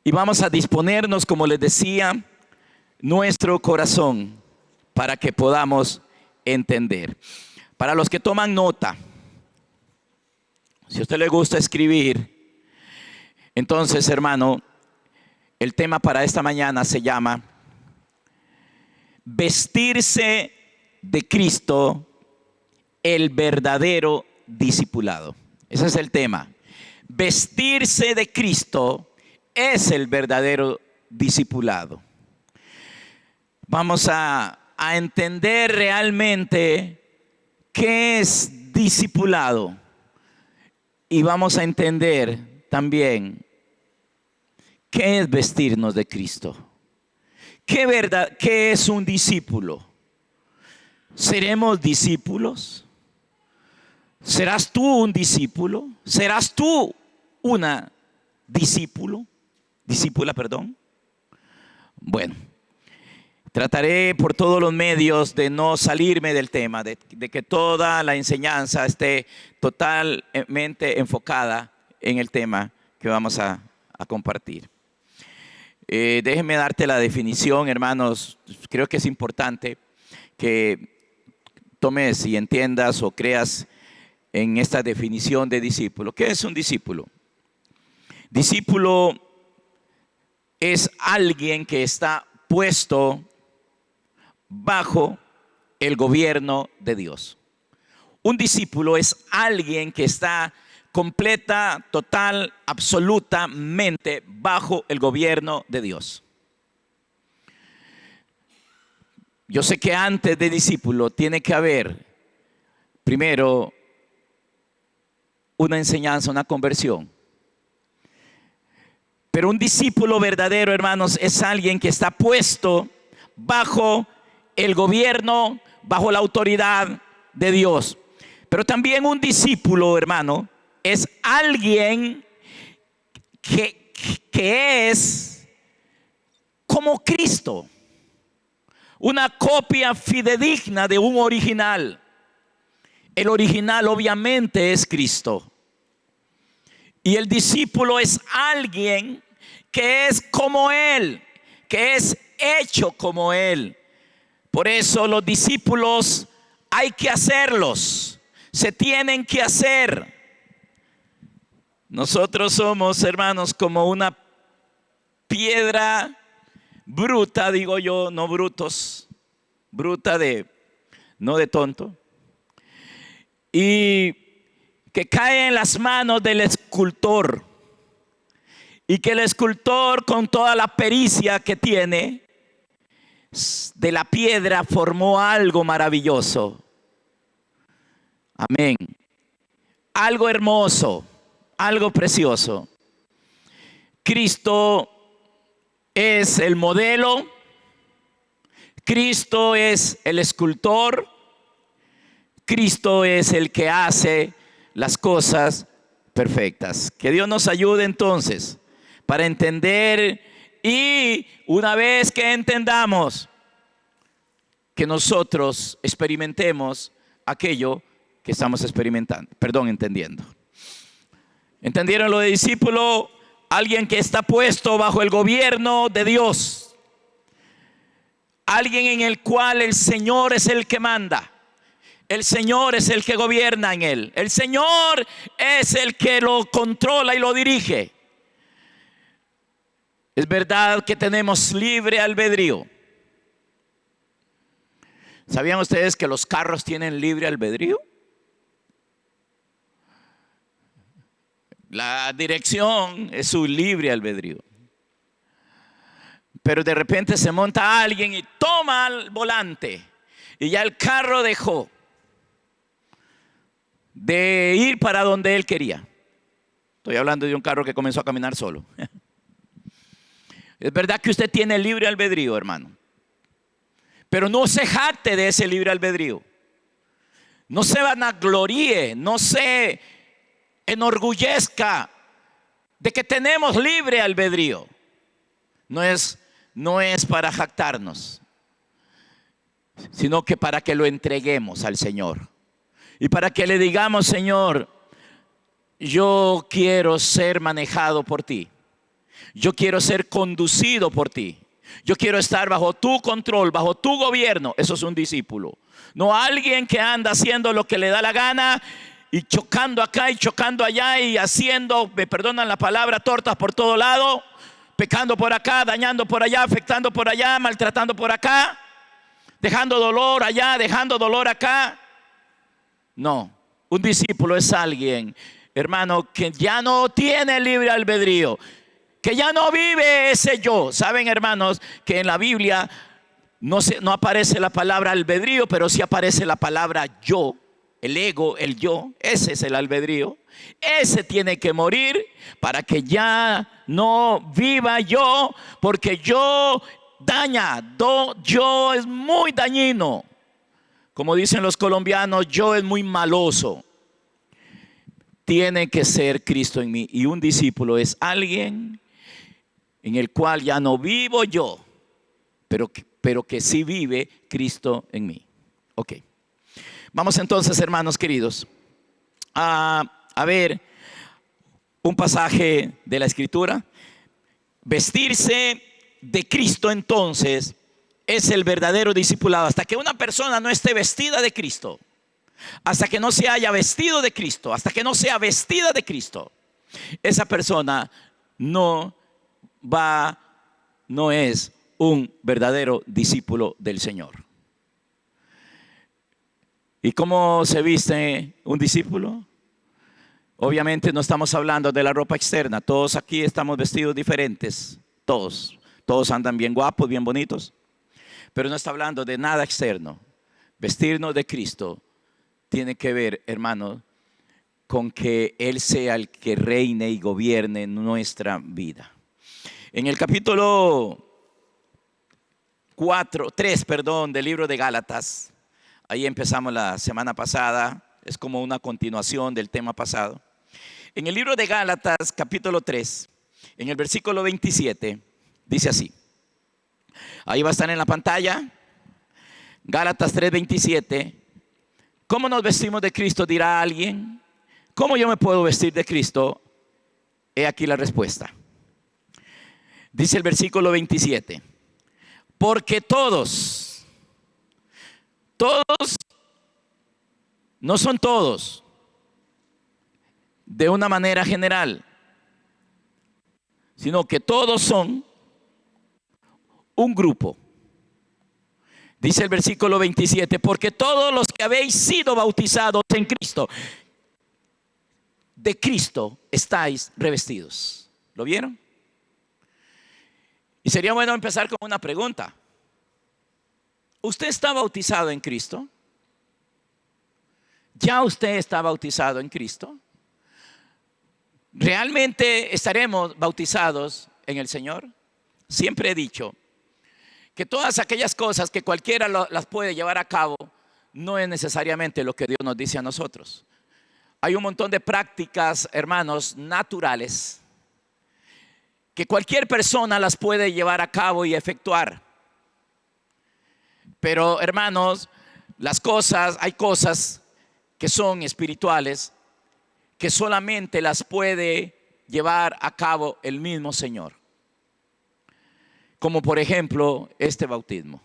Y vamos a disponernos, como les decía, nuestro corazón para que podamos entender. Para los que toman nota, si a usted le gusta escribir, entonces, hermano, el tema para esta mañana se llama vestirse de Cristo, el verdadero discipulado. Ese es el tema. Vestirse de Cristo es el verdadero discipulado. Vamos a entender realmente qué es discipulado. Y vamos a entender también qué es vestirnos de Cristo. ¿Qué es un discípulo? ¿Seremos discípulos? ¿Serás tú un discípulo? ¿Serás tú una discípula, perdón? Bueno, trataré por todos los medios de no salirme del tema, de que toda la enseñanza esté totalmente enfocada en el tema que vamos a compartir. Déjenme darte la definición, hermanos. Creo que es importante que tomes y entiendas o creas en esta definición de discípulo. ¿Qué es un discípulo? Discípulo es alguien que está puesto bajo el gobierno de Dios. Un discípulo es alguien que está completa, total, absolutamente bajo el gobierno de Dios. Yo sé que antes de discípulo tiene que haber primero una enseñanza, una conversión. Pero un discípulo verdadero, hermanos, es alguien que está puesto bajo el gobierno, bajo la autoridad de Dios. Pero también un discípulo, hermano, es alguien que es como Cristo, una copia fidedigna de un original. El original obviamente es Cristo. Y el discípulo es alguien que es como Él, que es hecho como Él. Por eso los discípulos hay que hacerlos, se tienen que hacer. Nosotros somos, hermanos, como una piedra bruta, digo yo, no brutos, bruta no de tonto, y que cae en las manos del escultor, y que el escultor, con toda la pericia que tiene, de la piedra formó algo maravilloso. Amén. Algo hermoso, algo precioso. Cristo es el modelo, Cristo es el escultor, Cristo es el que hace las cosas perfectas. Que Dios nos ayude entonces para entender, y una vez que entendamos, que nosotros experimentemos aquello que estamos entendiendo. ¿Entendieron lo de discípulo? Alguien que está puesto bajo el gobierno de Dios. Alguien en el cual el Señor es el que manda. El Señor es el que gobierna en él. El Señor es el que lo controla y lo dirige. Es verdad que tenemos libre albedrío. ¿Sabían ustedes que los carros tienen libre albedrío? La dirección es su libre albedrío. Pero de repente se monta alguien y toma el volante, y ya el carro dejó de ir para donde él quería. Estoy hablando de un carro que comenzó a caminar solo. Es verdad que usted tiene libre albedrío, hermano, pero no se jacte de ese libre albedrío. No se vanagloríe, no se enorgullezca de que tenemos libre albedrío. No es para jactarnos, sino que para que lo entreguemos al Señor. Y para que le digamos: Señor, yo quiero ser manejado por ti. Yo quiero ser conducido por ti. Yo quiero estar bajo tu control, bajo tu gobierno. Eso es un discípulo. No alguien que anda haciendo lo que le da la gana y chocando acá y chocando allá y haciendo, me perdonan la palabra, tortas por todo lado, pecando por acá, dañando por allá, afectando por allá, maltratando por acá, dejando dolor allá, dejando dolor acá. No, un discípulo es alguien, hermano, que ya no tiene libre albedrío, que ya no vive ese yo. Saben, hermanos, que en la Biblia no aparece la palabra albedrío, pero sí aparece la palabra yo, el ego, el yo. Ese es el albedrío. Ese tiene que morir para que ya no viva yo, porque yo daña, yo es muy dañino. Como dicen los colombianos, yo es muy maloso. Tiene que ser Cristo en mí. Y un discípulo es alguien en el cual ya no vivo yo, pero que sí vive Cristo en mí. Ok. Vamos entonces, hermanos queridos, a ver un pasaje de la Escritura. Vestirse de Cristo entonces es el verdadero discipulado. Hasta que una persona no esté vestida de Cristo, hasta que no se haya vestido de Cristo, hasta que no sea vestida de Cristo, esa persona no es un verdadero discípulo del Señor. ¿Y cómo se viste un discípulo? Obviamente no estamos hablando de la ropa externa. Todos aquí estamos vestidos diferentes. Todos andan bien guapos, bien bonitos. Pero no está hablando de nada externo. Vestirnos de Cristo tiene que ver, hermano, con que Él sea el que reine y gobierne nuestra vida. En el capítulo 3 del libro de Gálatas, ahí empezamos la semana pasada, es como una continuación del tema pasado. En el libro de Gálatas, capítulo 3, en el versículo 27, dice así. Ahí va a estar en la pantalla. Gálatas 3:27. ¿Cómo nos vestimos de Cristo? Dirá alguien. ¿Cómo yo me puedo vestir de Cristo? He aquí la respuesta. Dice el versículo 27. Porque todos, no son todos, de una manera general, sino que todos son un grupo. Dice el versículo 27, porque todos los que habéis sido bautizados en Cristo, de Cristo estáis revestidos. ¿Lo vieron? Y sería bueno empezar con una pregunta. ¿Usted está bautizado en Cristo? ¿Ya usted está bautizado en Cristo? ¿Realmente estaremos bautizados en el Señor? Siempre he dicho que todas aquellas cosas que cualquiera las puede llevar a cabo, no es necesariamente lo que Dios nos dice a nosotros. Hay un montón de prácticas, hermanos, naturales, que cualquier persona las puede llevar a cabo y efectuar. Pero, hermanos, hay cosas que son espirituales, que solamente las puede llevar a cabo el mismo Señor. Como por ejemplo este bautismo.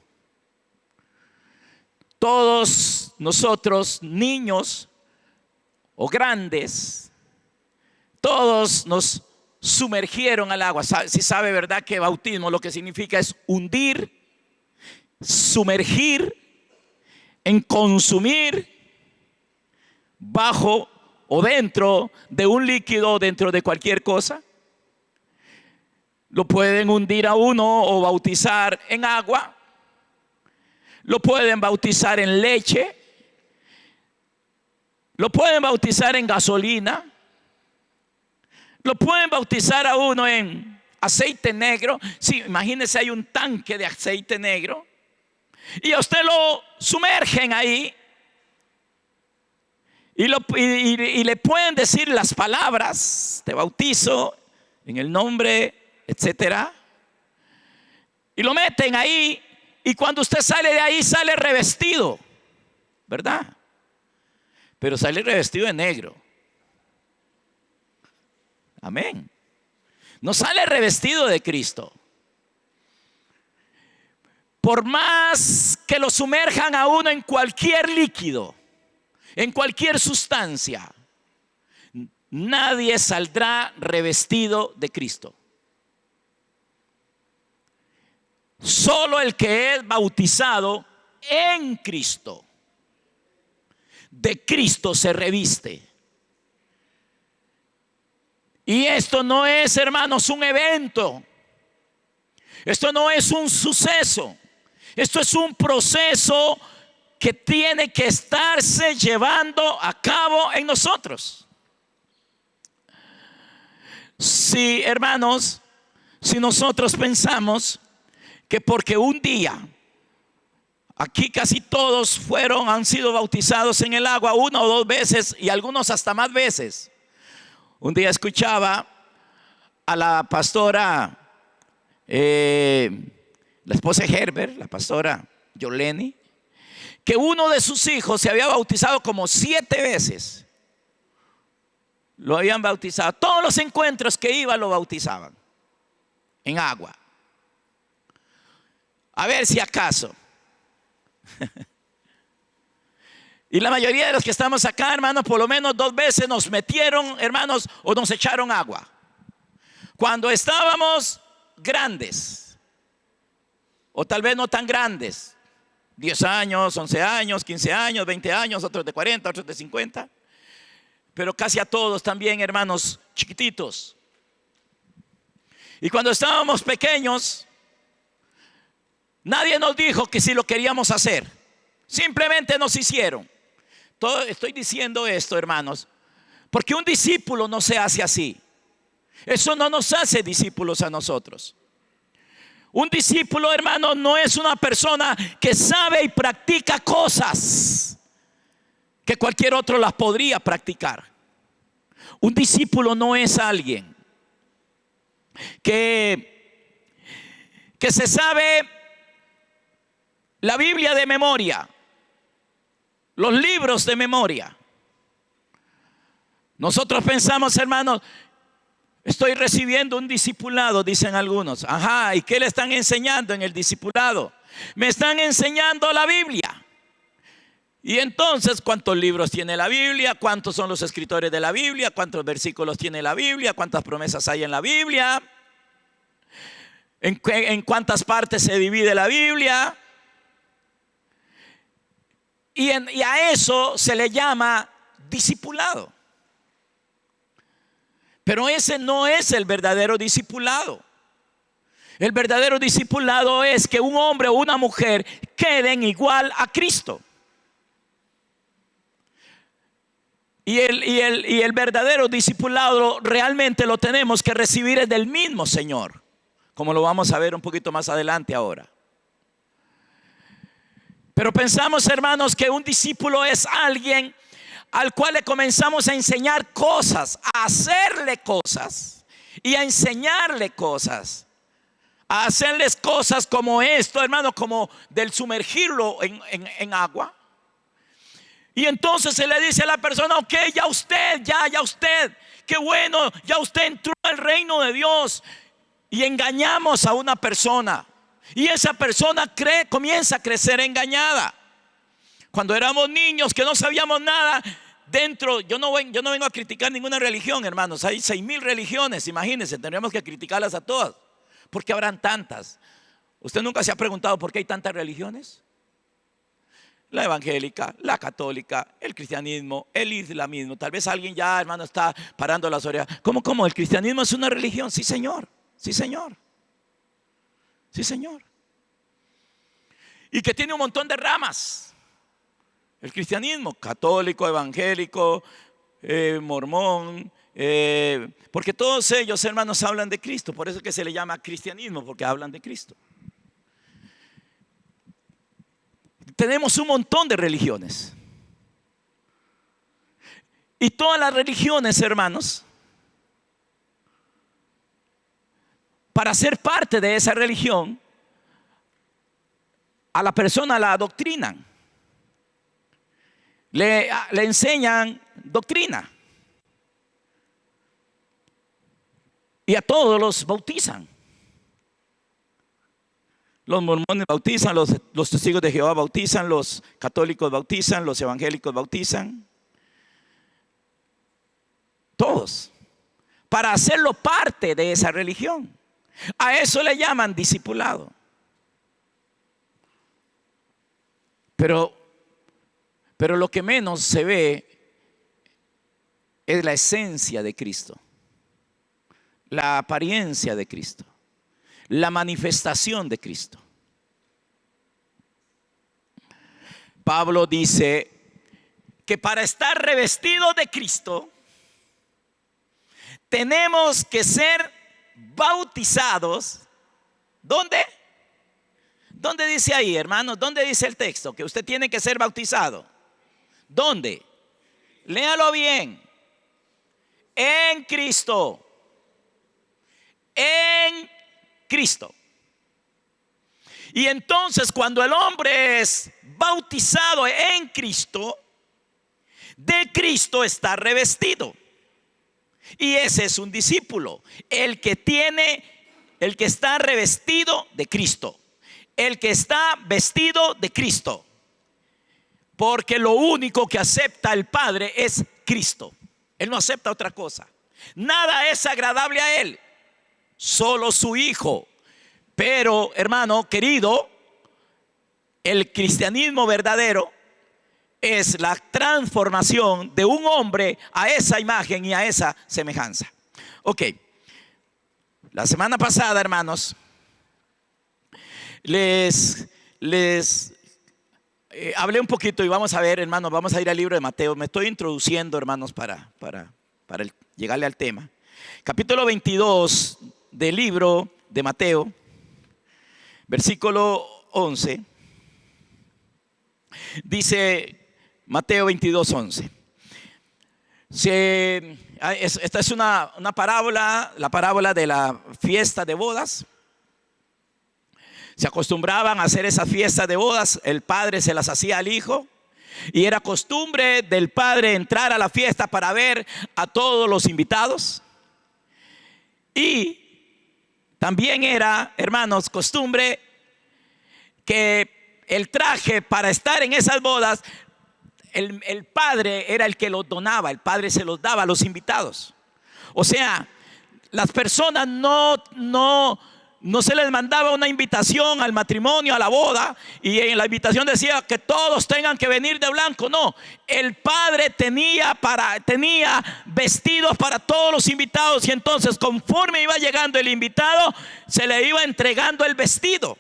Todos nosotros, niños o grandes, todos nos sumergieron al agua. Si sabe, ¿verdad?, que bautismo lo que significa es hundir, sumergir, en consumir bajo o dentro de un líquido, dentro de cualquier cosa. Lo pueden hundir a uno o bautizar en agua. Lo pueden bautizar en leche. Lo pueden bautizar en gasolina. Lo pueden bautizar a uno en aceite negro. Sí, imagínense, hay un tanque de aceite negro y a usted lo sumergen ahí y le pueden decir las palabras: te bautizo en el nombre, etcétera, y lo meten ahí, y cuando usted sale de ahí sale revestido, ¿verdad? Pero sale revestido de negro. Amén. no sale revestido de Cristo. Por más que lo sumerjan a uno en cualquier líquido, en cualquier sustancia, nadie saldrá revestido de Cristo. Solo el que es bautizado en Cristo, de Cristo se reviste. Y esto no es, hermanos, un evento. Esto no es un suceso. Esto es un proceso que tiene que estarse llevando a cabo en nosotros. Si, hermanos, si nosotros pensamos que porque un día, aquí casi todos han sido bautizados en el agua 1 o 2 veces y algunos hasta más veces. Un día escuchaba a la pastora, la esposa de Herbert, la pastora Yoleni, que uno de sus hijos se había bautizado como 7 veces. Lo habían bautizado. Todos los encuentros que iba lo bautizaban en agua. A ver si acaso. Y la mayoría de los que estamos acá, hermanos, por lo menos 2 veces nos metieron, hermanos, o nos echaron agua. Cuando estábamos grandes, o tal vez no tan grandes, 10 años, 11 años, 15 años, 20 años, otros de 40, otros de 50, pero casi a todos también, hermanos, chiquititos. Y cuando estábamos pequeños, nadie nos dijo que si lo queríamos hacer. Simplemente nos hicieron. Estoy diciendo esto, hermanos, porque un discípulo no se hace así. Eso no nos hace discípulos a nosotros. Un discípulo, hermano, no es una persona que sabe y practica cosas que cualquier otro las podría practicar. Un discípulo no es alguien que se sabe la Biblia de memoria, los libros de memoria. Nosotros pensamos, hermanos, estoy recibiendo un discipulado, dicen algunos. Ajá, ¿y qué le están enseñando en el discipulado? Me están enseñando la Biblia. Y entonces, ¿cuántos libros tiene la Biblia? ¿Cuántos son los escritores de la Biblia? ¿Cuántos versículos tiene la Biblia? ¿Cuántas promesas hay en la Biblia? ¿En cuántas partes se divide la Biblia? Y a eso se le llama discipulado. Pero ese no es el verdadero discipulado. El verdadero discipulado es que un hombre o una mujer queden igual a Cristo. Y el verdadero discipulado realmente lo tenemos que recibir del mismo Señor, como lo vamos a ver un poquito más adelante ahora. Pero pensamos, hermanos, que un discípulo es alguien al cual le comenzamos a enseñar cosas, a hacerle cosas y a enseñarle cosas, a hacerles cosas como esto, hermano, como del sumergirlo en agua. Y entonces se le dice a la persona: ok, ya usted, qué bueno, ya usted entró al reino de Dios. Y engañamos a una persona, y esa persona comienza a crecer engañada. Cuando éramos niños que no sabíamos nada, yo no vengo a criticar ninguna religión, hermanos. Hay 6,000 religiones, imagínense, tendríamos que criticarlas a todas. ¿Por qué habrán tantas? ¿Usted nunca se ha preguntado por qué hay tantas religiones? La evangélica, la católica, el cristianismo, el islamismo. Tal vez alguien ya, hermano, está parando las orejas. ¿Cómo? ¿El cristianismo es una religión? Sí, señor. Sí, señor. Sí, señor. Y que tiene un montón de ramas. El cristianismo, católico, evangélico, mormón, porque todos ellos, hermanos, hablan de Cristo. Por eso es que se le llama cristianismo, porque hablan de Cristo. Tenemos un montón de religiones. Y todas las religiones, hermanos, para ser parte de esa religión, a la persona la adoctrinan. Le enseñan doctrina. Y a todos los bautizan. Los mormones bautizan, los testigos de Jehová bautizan, los católicos bautizan, los evangélicos bautizan. Todos. Para hacerlo parte de esa religión. A eso le llaman discipulado. Pero lo que menos se ve es la esencia de Cristo, la apariencia de Cristo, la manifestación de Cristo. Pablo dice que para estar revestidos de Cristo tenemos que ser bautizados. ¿Dónde? ¿Dónde dice ahí, hermanos? ¿Dónde dice el texto que usted tiene que ser bautizado? ¿Dónde? Léalo bien. En Cristo. En Cristo. Y entonces cuando el hombre es bautizado en Cristo, de Cristo está revestido. Y ese es un discípulo, el que está revestido de Cristo, el que está vestido de Cristo. Porque lo único que acepta el Padre es Cristo. Él no acepta otra cosa. Nada es agradable a Él, solo su Hijo. Pero, hermano querido, el cristianismo verdadero es la transformación de un hombre a esa imagen y a esa semejanza. Ok, la semana pasada, hermanos, les hablé un poquito y vamos a ver, hermanos, vamos a ir al libro de Mateo. Me estoy introduciendo, hermanos, para llegarle al tema. Capítulo 22 del libro de Mateo, versículo 11, dice Mateo 22, 11. Esta es una parábola, la parábola de la fiesta de bodas. Se acostumbraban a hacer esas fiestas de bodas, el padre se las hacía al hijo. Y era costumbre del padre entrar a la fiesta para ver a todos los invitados. Y también era, hermanos, costumbre que el traje para estar en esas bodas, el padre era el que los donaba, el padre se los daba a los invitados. O sea, las personas no se les mandaba una invitación al matrimonio, a la boda, y en la invitación decía que todos tengan que venir de blanco. No, el padre tenía vestidos para todos los invitados, y entonces conforme iba llegando el invitado, se le iba entregando el vestido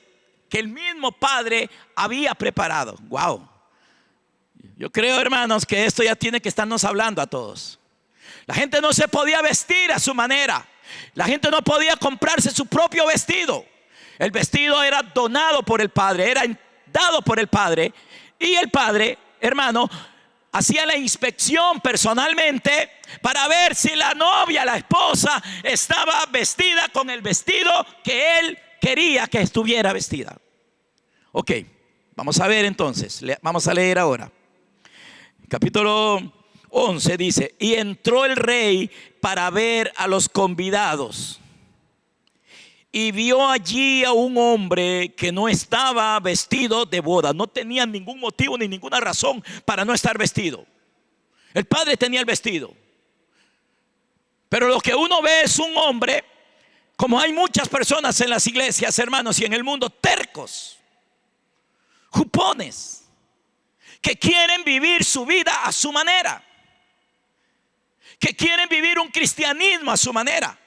que el mismo padre había preparado. Wow. Yo creo, hermanos, que esto ya tiene que estarnos hablando a todos. La gente no se podía vestir a su manera. La gente no podía comprarse su propio vestido. El vestido era donado por el padre, era dado por el padre. Y el padre, hermano, hacía la inspección personalmente para ver si la novia, la esposa, estaba vestida con el vestido que él quería que estuviera vestida. Ok, vamos a ver entonces. Vamos a leer ahora. Capítulo 11 dice: y entró el rey para ver a los convidados, y vio allí a un hombre que no estaba vestido de boda. No tenía ningún motivo ni ninguna razón para no estar vestido. El padre tenía el vestido. Pero lo que uno ve es un hombre, como hay muchas personas en las iglesias, hermanos, y en el mundo, tercos, jupones, que quieren vivir su vida a su manera, que quieren vivir un cristianismo a su manera.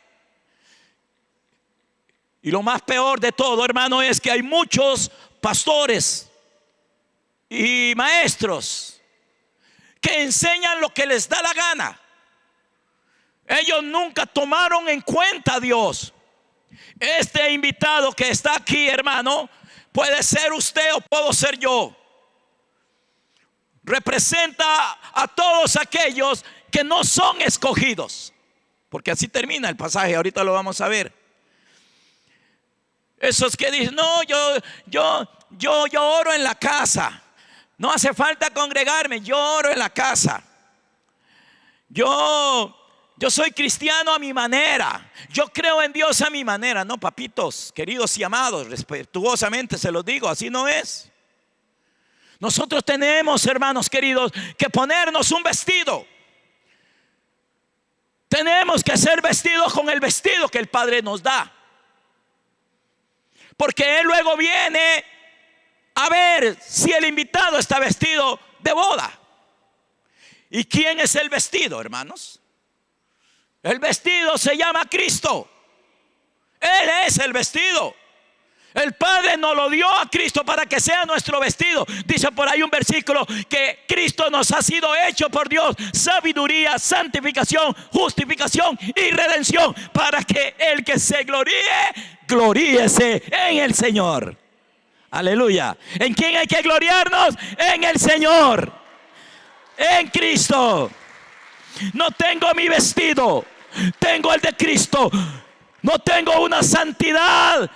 Y lo más peor de todo, hermano, es que hay muchos pastores y maestros que enseñan lo que les da la gana. Ellos nunca tomaron en cuenta a Dios. Este invitado que está aquí, hermano, puede ser usted o puedo ser yo. Representa a todos aquellos que no son escogidos, porque así termina el pasaje, ahorita lo vamos a ver. Esos que dicen: no, yo oro en la casa, no hace falta congregarme, yo oro en la casa. Yo Yo soy cristiano a mi manera. Yo creo en Dios a mi manera. No, papitos, queridos y amados, respetuosamente se los digo, así no es. Nosotros tenemos, hermanos queridos, que ponernos un vestido. Tenemos que ser vestidos con el vestido que el Padre nos da. Porque Él luego viene a ver si el invitado está vestido de boda. ¿Y quién es el vestido, hermanos? El vestido se llama Cristo. Él es el vestido. El Padre nos lo dio a Cristo para que sea nuestro vestido. Dice por ahí un versículo que Cristo nos ha sido hecho por Dios sabiduría, santificación, justificación y redención, para que el que se gloríese en el Señor. Aleluya. ¿En quién hay que gloriarnos? En el Señor, en Cristo. No tengo mi vestido, tengo el de Cristo. No tengo una santidad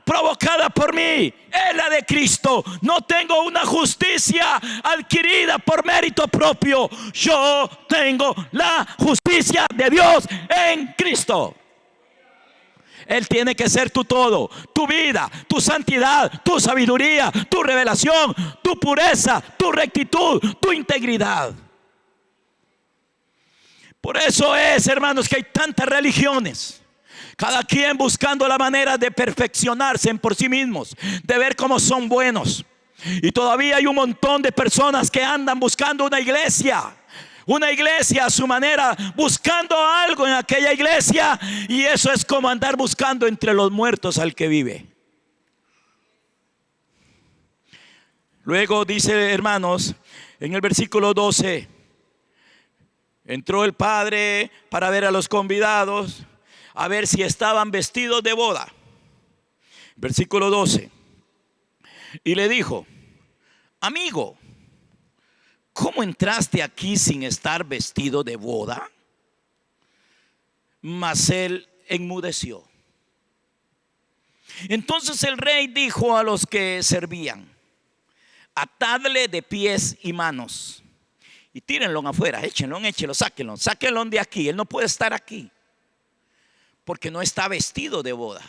provocada por mí, es la de Cristo. No tengo una justicia adquirida por mérito propio. Yo tengo la justicia de Dios en Cristo. Él tiene que ser tu todo, tu vida, tu santidad, tu sabiduría, tu revelación, tu pureza, tu rectitud, tu integridad. Por eso es, hermanos, que hay tantas religiones, cada quien buscando la manera de perfeccionarse en por sí mismos, de ver cómo son buenos. Y todavía hay un montón de personas que andan buscando una iglesia a su manera, buscando algo en aquella iglesia, y eso es como andar buscando entre los muertos al que vive. Luego dice, hermanos, en el versículo 12, entró el padre para ver a los convidados, a ver si estaban vestidos de boda. Versículo 12. Y le dijo: amigo, ¿cómo entraste aquí sin estar vestido de boda? Mas él enmudeció. Entonces el rey dijo a los que servían: atadle de pies y manos y tírenlo afuera, échenlo, sáquenlo de aquí. Él no puede estar aquí porque no está vestido de boda.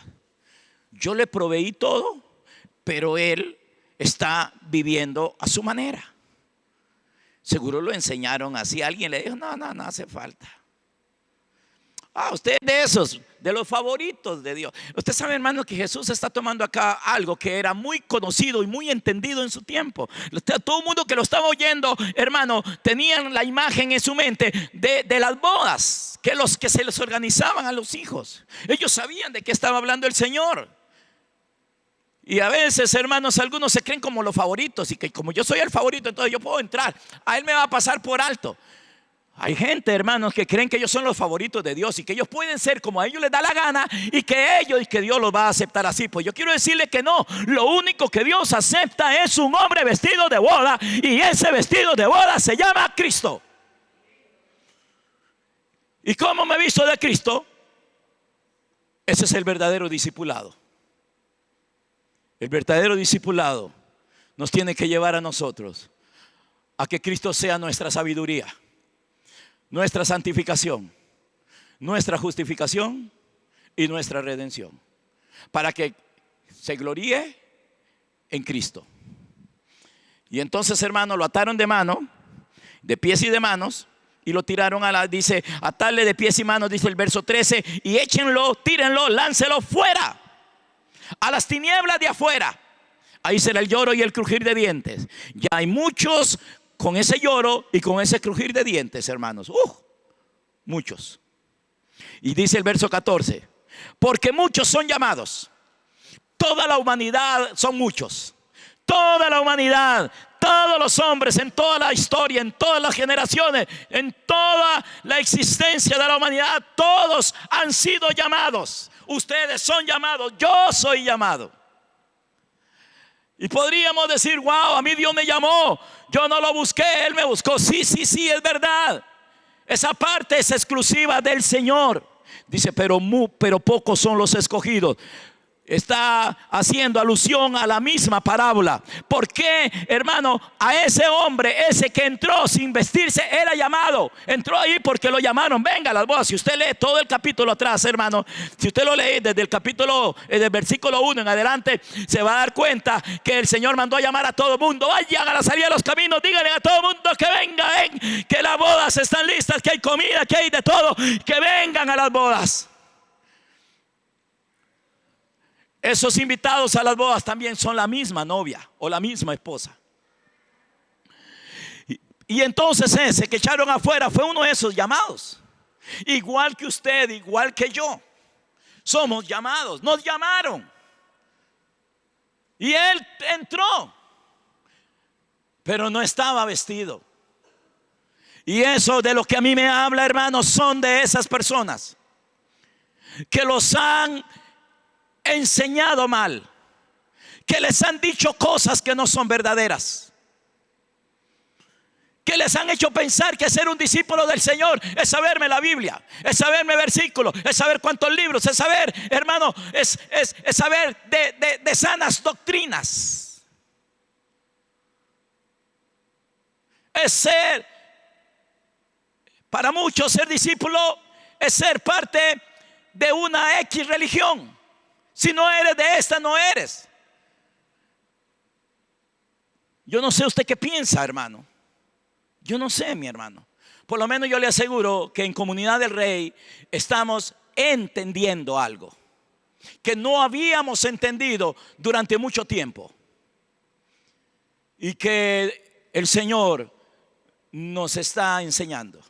Yo le proveí todo, pero él está viviendo a su manera. Seguro lo enseñaron así. Alguien le dijo: no hace falta. Usted de esos, de los favoritos de Dios. Usted sabe, hermano, que Jesús está tomando acá algo que era muy conocido y muy entendido en su tiempo. Todo el mundo que lo estaba oyendo, hermano, tenían la imagen en su mente de las bodas que se les organizaban a los hijos. Ellos sabían de qué estaba hablando el Señor. Y a veces, hermanos, algunos se creen como los favoritos, y que como yo soy el favorito, entonces yo puedo entrar, a él me va a pasar por alto. Hay gente, hermanos, que creen que ellos son los favoritos de Dios y que ellos pueden ser como a ellos les da la gana y que Dios los va a aceptar así. Pues yo quiero decirle que no. Lo único que Dios acepta es un hombre vestido de boda, y ese vestido de boda se llama Cristo. ¿Y cómo me he visto de Cristo? Ese es el verdadero discipulado. El verdadero discipulado nos tiene que llevar a nosotros a que Cristo sea nuestra sabiduría, nuestra santificación, nuestra justificación y nuestra redención, para que se gloríe en Cristo. Y entonces, hermano, lo ataron de pies y de manos, y lo tiraron dice, atarle de pies y manos, dice el verso 13, y échenlo, tírenlo, láncelo fuera, a las tinieblas de afuera. Ahí será el lloro y el crujir de dientes. Ya hay muchos con ese lloro y con ese crujir de dientes, hermanos. Muchos. Y dice el verso 14: porque muchos son llamados. Toda la humanidad son muchos. Toda la humanidad, todos los hombres en toda la historia, en todas las generaciones, en toda la existencia de la humanidad, todos han sido llamados. Ustedes son llamados, yo soy llamado. Y podríamos decir: wow, a mí Dios me llamó, yo no lo busqué, Él me buscó. Sí, es verdad. Esa parte es exclusiva del Señor. Dice, pero pocos son los escogidos. está haciendo alusión a la misma parábola. ¿Por qué, hermano? A ese hombre, ese que entró sin vestirse, era llamado. Entró ahí porque lo llamaron. Venga a las bodas. Si usted lee todo el capítulo atrás, hermano, si usted lo lee desde el capítulo, desde el versículo 1 en adelante, se va a dar cuenta que el Señor mandó a llamar a todo el mundo. Vayan a la salida de los caminos, díganle a todo el mundo que vengan, que las bodas están listas, que hay comida, que hay de todo, que vengan a las bodas. Esos invitados a las bodas también son la misma novia o la misma esposa. Y entonces ese que echaron afuera fue uno de esos llamados. Igual que usted, igual que yo. Somos llamados, nos llamaron. Y él entró, pero no estaba vestido. Y eso de lo que a mí me habla, hermanos, son de esas personas que los han enseñado mal, que les han dicho cosas que no son verdaderas, que les han hecho pensar que ser un discípulo del Señor es saberme la Biblia, es saberme versículos, es saber cuántos libros, es saber, hermano, es saber de sanas doctrinas. Es ser, para muchos ser discípulo es ser parte de una X religión. Si no eres de esta, no eres. Yo no sé usted qué piensa, hermano. Yo no sé, mi hermano. Por lo menos yo le aseguro que en Comunidad del Rey estamos entendiendo algo que no habíamos entendido durante mucho tiempo, y que el Señor nos está enseñando.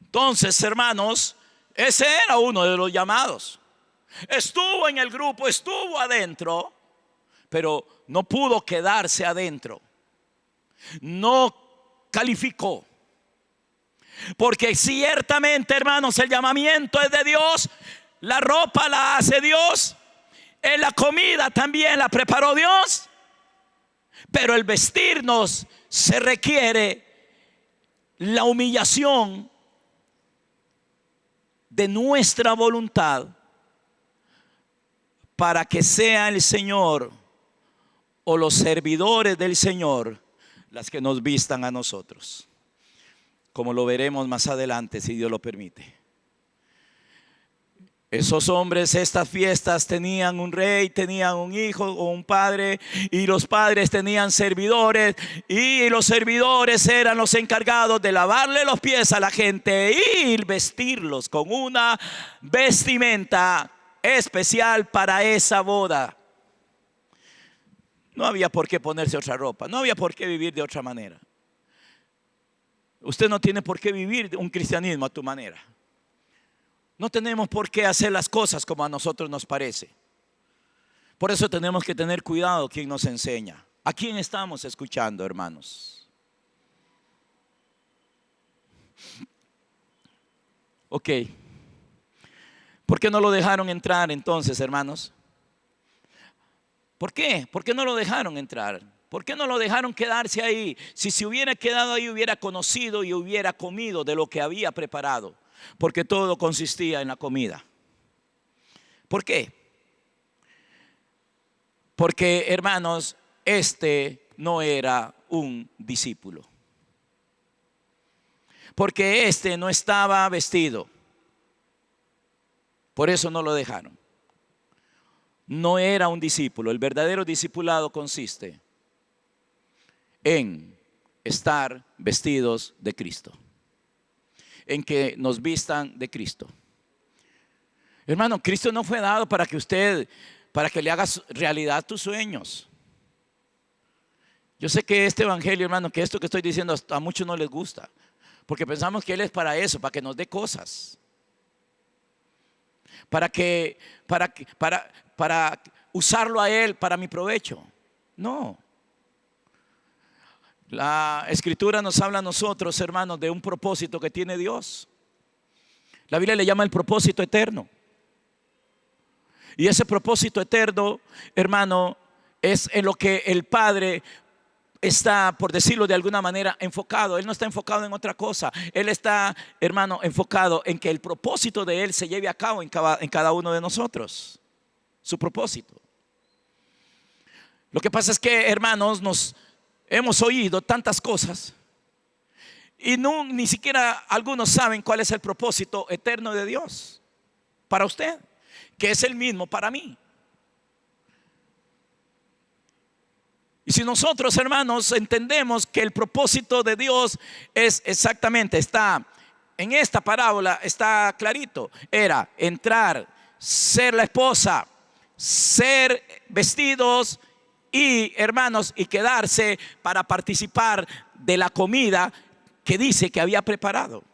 Entonces, hermanos, ese era uno de los llamados. Estuvo en el grupo, estuvo adentro, pero no pudo quedarse adentro. No calificó. Porque ciertamente, hermanos, el llamamiento es de Dios. La ropa la hace Dios. En la comida también la preparó Dios. Pero el vestirnos se requiere la humillación de nuestra voluntad, para que sea el Señor o los servidores del Señor las que nos vistan a nosotros, como lo veremos más adelante, si Dios lo permite. Esos hombres, estas fiestas, tenían un rey, tenían un hijo o un padre, y los padres tenían servidores, y los servidores eran los encargados de lavarle los pies a la gente y vestirlos con una vestimenta especial para esa boda. No había por qué ponerse otra ropa, no había por qué vivir de otra manera. Usted no tiene por qué vivir un cristianismo a tu manera. No tenemos por qué hacer las cosas como a nosotros nos parece. Por eso tenemos que tener cuidado quien nos enseña. ¿A quién estamos escuchando, hermanos? Ok. ¿Por qué no lo dejaron entrar entonces, hermanos? ¿Por qué? ¿Por qué no lo dejaron entrar? ¿Por qué no lo dejaron quedarse ahí? Si se hubiera quedado ahí, hubiera conocido y hubiera comido de lo que había preparado. Porque todo consistía en la comida. ¿Por qué? Porque, hermanos, este no era un discípulo. Porque este no estaba vestido. Por eso no lo dejaron. No era un discípulo. El verdadero discipulado consiste en estar vestidos de Cristo, en que nos vistan de Cristo. Hermano, Cristo no fue dado para que le hagas realidad tus sueños. Yo sé que este evangelio, hermano, que esto que estoy diciendo a muchos no les gusta, porque pensamos que Él es para eso, para que nos dé cosas, para usarlo a Él para mi provecho. No. La Escritura nos habla a nosotros, hermanos, de un propósito que tiene Dios. La Biblia le llama el propósito eterno. Y ese propósito eterno, hermano, es en lo que el Padre está, por decirlo de alguna manera, enfocado. Él no está enfocado en otra cosa. Él está, hermano, enfocado en que el propósito de Él se lleve a cabo en cada uno de nosotros. Su propósito. Lo que pasa es que, hermanos, nos hemos oído tantas cosas y ni siquiera algunos saben cuál es el propósito eterno de Dios para usted, que es el mismo para mí. Y si nosotros, hermanos, entendemos que el propósito de Dios es exactamente, está en esta parábola, está clarito, era entrar, ser la esposa, ser vestidos y, hermanos, y quedarse para participar de la comida que dice que había preparado.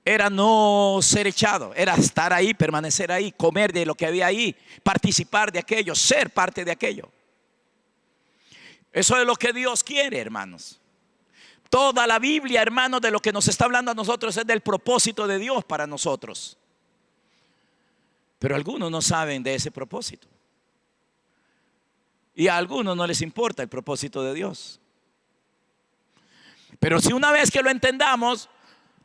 Era no ser echado, era estar ahí, permanecer ahí, comer de lo que había ahí, participar de aquello, ser parte de aquello. Eso es lo que Dios quiere, hermanos. Toda la Biblia, hermanos, de lo que nos está hablando a nosotros es del propósito de Dios para nosotros. Pero algunos no saben de ese propósito. Y a algunos no les importa el propósito de Dios. Pero si una vez que lo entendamos,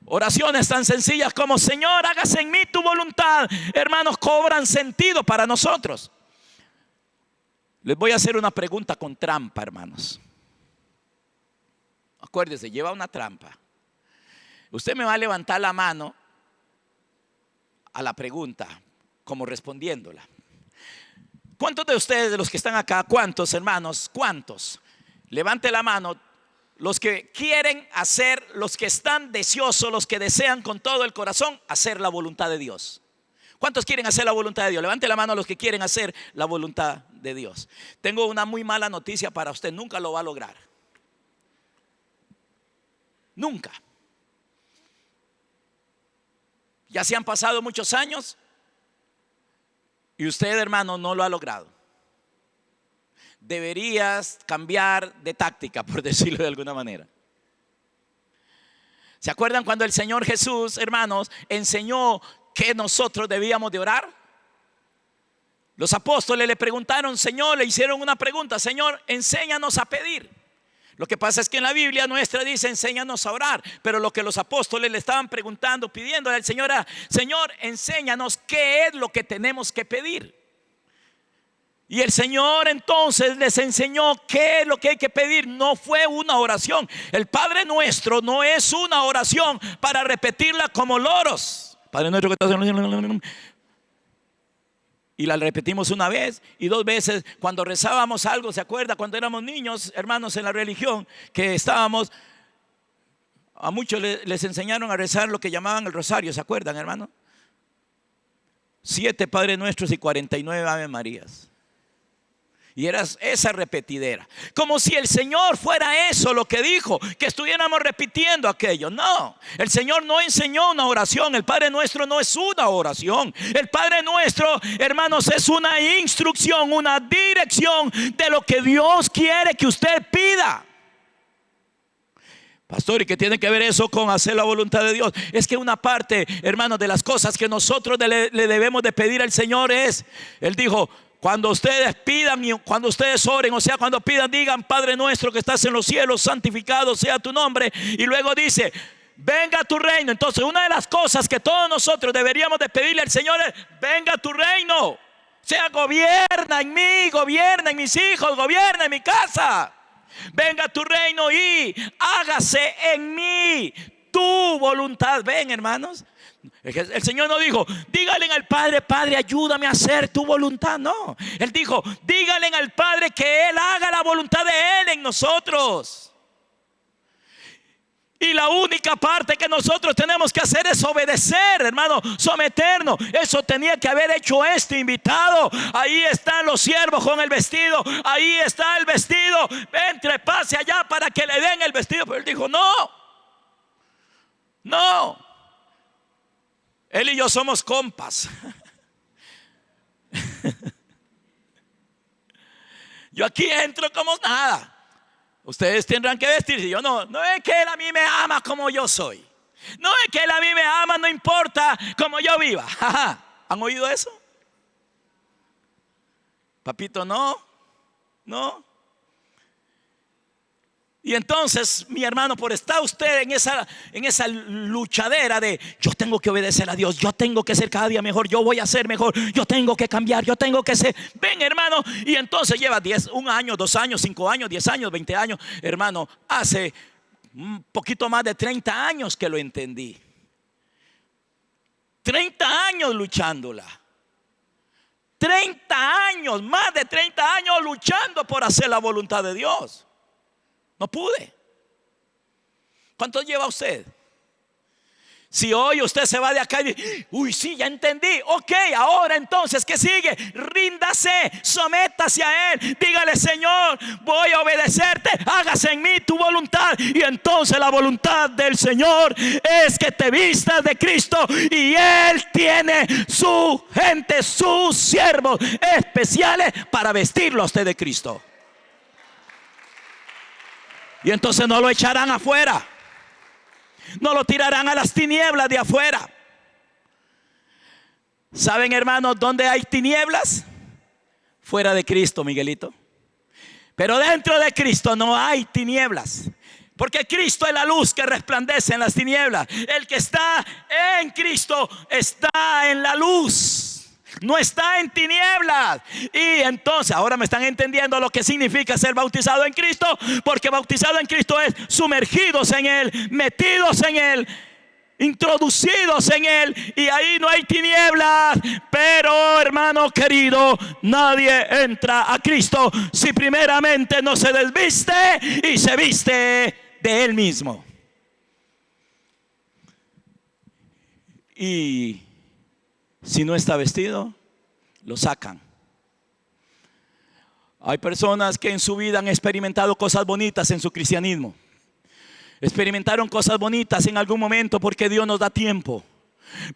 oraciones tan sencillas como Señor, hágase en mí tu voluntad, hermanos, cobran sentido para nosotros. Les voy a hacer una pregunta con trampa, hermanos. Acuérdese, lleva una trampa. Usted me va a levantar la mano a la pregunta, como respondiéndola. ¿Cuántos de ustedes, de los que están acá, cuántos, hermanos, cuántos? Levante la mano. Los que quieren hacer, los que están deseosos, los que desean con todo el corazón hacer la voluntad de Dios. ¿Cuántos quieren hacer la voluntad de Dios? Levante la mano a los que quieren hacer la voluntad de Dios. Tengo una muy mala noticia para usted, nunca lo va a lograr. Nunca. Ya se han pasado muchos años y usted, hermano, no lo ha logrado. Deberías cambiar de táctica, por decirlo de alguna manera. ¿Se acuerdan cuando el Señor Jesús, hermanos, enseñó que nosotros debíamos de orar? Los apóstoles le preguntaron, Señor, le hicieron una pregunta, Señor, enséñanos a pedir. Lo que pasa es que en la Biblia nuestra dice, enséñanos a orar. Pero lo que los apóstoles le estaban preguntando, pidiéndole al Señor era, Señor, enséñanos qué es lo que tenemos que pedir. Y el Señor entonces les enseñó qué es lo que hay que pedir. No fue una oración. El Padre Nuestro no es una oración para repetirla como loros. Padre Nuestro que estás en los cielos. Y la repetimos una vez y dos veces. Cuando rezábamos algo, ¿se acuerda? Cuando éramos niños, hermanos, en la religión, que estábamos, a muchos les enseñaron a rezar lo que llamaban el rosario. ¿Se acuerdan, hermano? 7 Padres Nuestros y 49 Ave Marías. Y era esa repetidera. Como si el Señor fuera eso lo que dijo, que estuviéramos repitiendo aquello. No, el Señor no enseñó una oración. El Padre Nuestro no es una oración. El Padre Nuestro, hermanos, es una instrucción, una dirección de lo que Dios quiere que usted pida. Pastor, ¿y qué tiene que ver eso con hacer la voluntad de Dios? Es que una parte, hermanos, de las cosas que nosotros le debemos de pedir al Señor es, Él dijo, cuando ustedes pidan y cuando ustedes oren, o sea, cuando pidan, digan, Padre Nuestro que estás en los cielos, santificado sea tu nombre. Y luego dice, venga tu reino. Entonces, una de las cosas que todos nosotros deberíamos de pedirle al Señor es, venga tu reino. O sea, gobierna en mí, gobierna en mis hijos, gobierna en mi casa. Venga tu reino y hágase en mí tu voluntad. Ven, hermanos, el Señor no dijo, díganle al Padre, Padre, ayúdame a hacer tu voluntad. No, Él dijo, díganle al Padre que Él haga la voluntad de Él en nosotros. Y la única parte que nosotros tenemos que hacer es obedecer, hermano, someternos. Eso tenía que haber hecho este invitado. Ahí están los siervos con el vestido. Ahí está el vestido. Entre, pase allá para que le den el vestido. Pero Él dijo, no. Él y yo somos compas. Yo aquí entro como nada. Ustedes tendrán que vestirse. Yo no es que Él a mí me ama como yo soy. No es que Él a mí me ama, no importa como yo viva. ¿Han oído eso? Papito, no. Y entonces, mi hermano, por estar usted en esa luchadera de yo tengo que obedecer a Dios, yo tengo que ser cada día mejor, yo voy a ser mejor, yo tengo que cambiar, yo tengo que ser. Ven, hermano, y entonces lleva 1 año, 2 años, 5 años, 10 años, 20 años. Hermano, hace un poquito más de 30 años que lo entendí. 30 años luchándola. 30 años, más de 30 años luchando por hacer la voluntad de Dios. No pude. ¿Cuánto lleva usted? Si hoy usted se va de acá y dice, uy, sí, ya entendí. Ok, ahora entonces, ¿qué sigue? Ríndase, sométase a Él. Dígale, Señor, voy a obedecerte. Hágase en mí tu voluntad. Y entonces la voluntad del Señor es que te vistas de Cristo. Y Él tiene su gente, sus siervos especiales para vestirlo a usted de Cristo. Y entonces no lo echarán afuera. No lo tirarán a las tinieblas de afuera. ¿Saben, hermanos, dónde hay tinieblas? Fuera de Cristo, Miguelito. Pero dentro de Cristo no hay tinieblas. Porque Cristo es la luz que resplandece en las tinieblas. El que está en Cristo está en la luz. No está en tinieblas. Y entonces ahora me están entendiendo lo que significa ser bautizado en Cristo. Porque bautizado en Cristo es sumergidos en Él, metidos en Él, introducidos en Él. Y ahí no hay tinieblas. Pero, hermano querido, nadie entra a Cristo si primeramente no se desviste y se viste de Él mismo. Y si no está vestido, lo sacan. Hay personas que en su vida han experimentado cosas bonitas en su cristianismo. Experimentaron cosas bonitas en algún momento porque Dios nos da tiempo.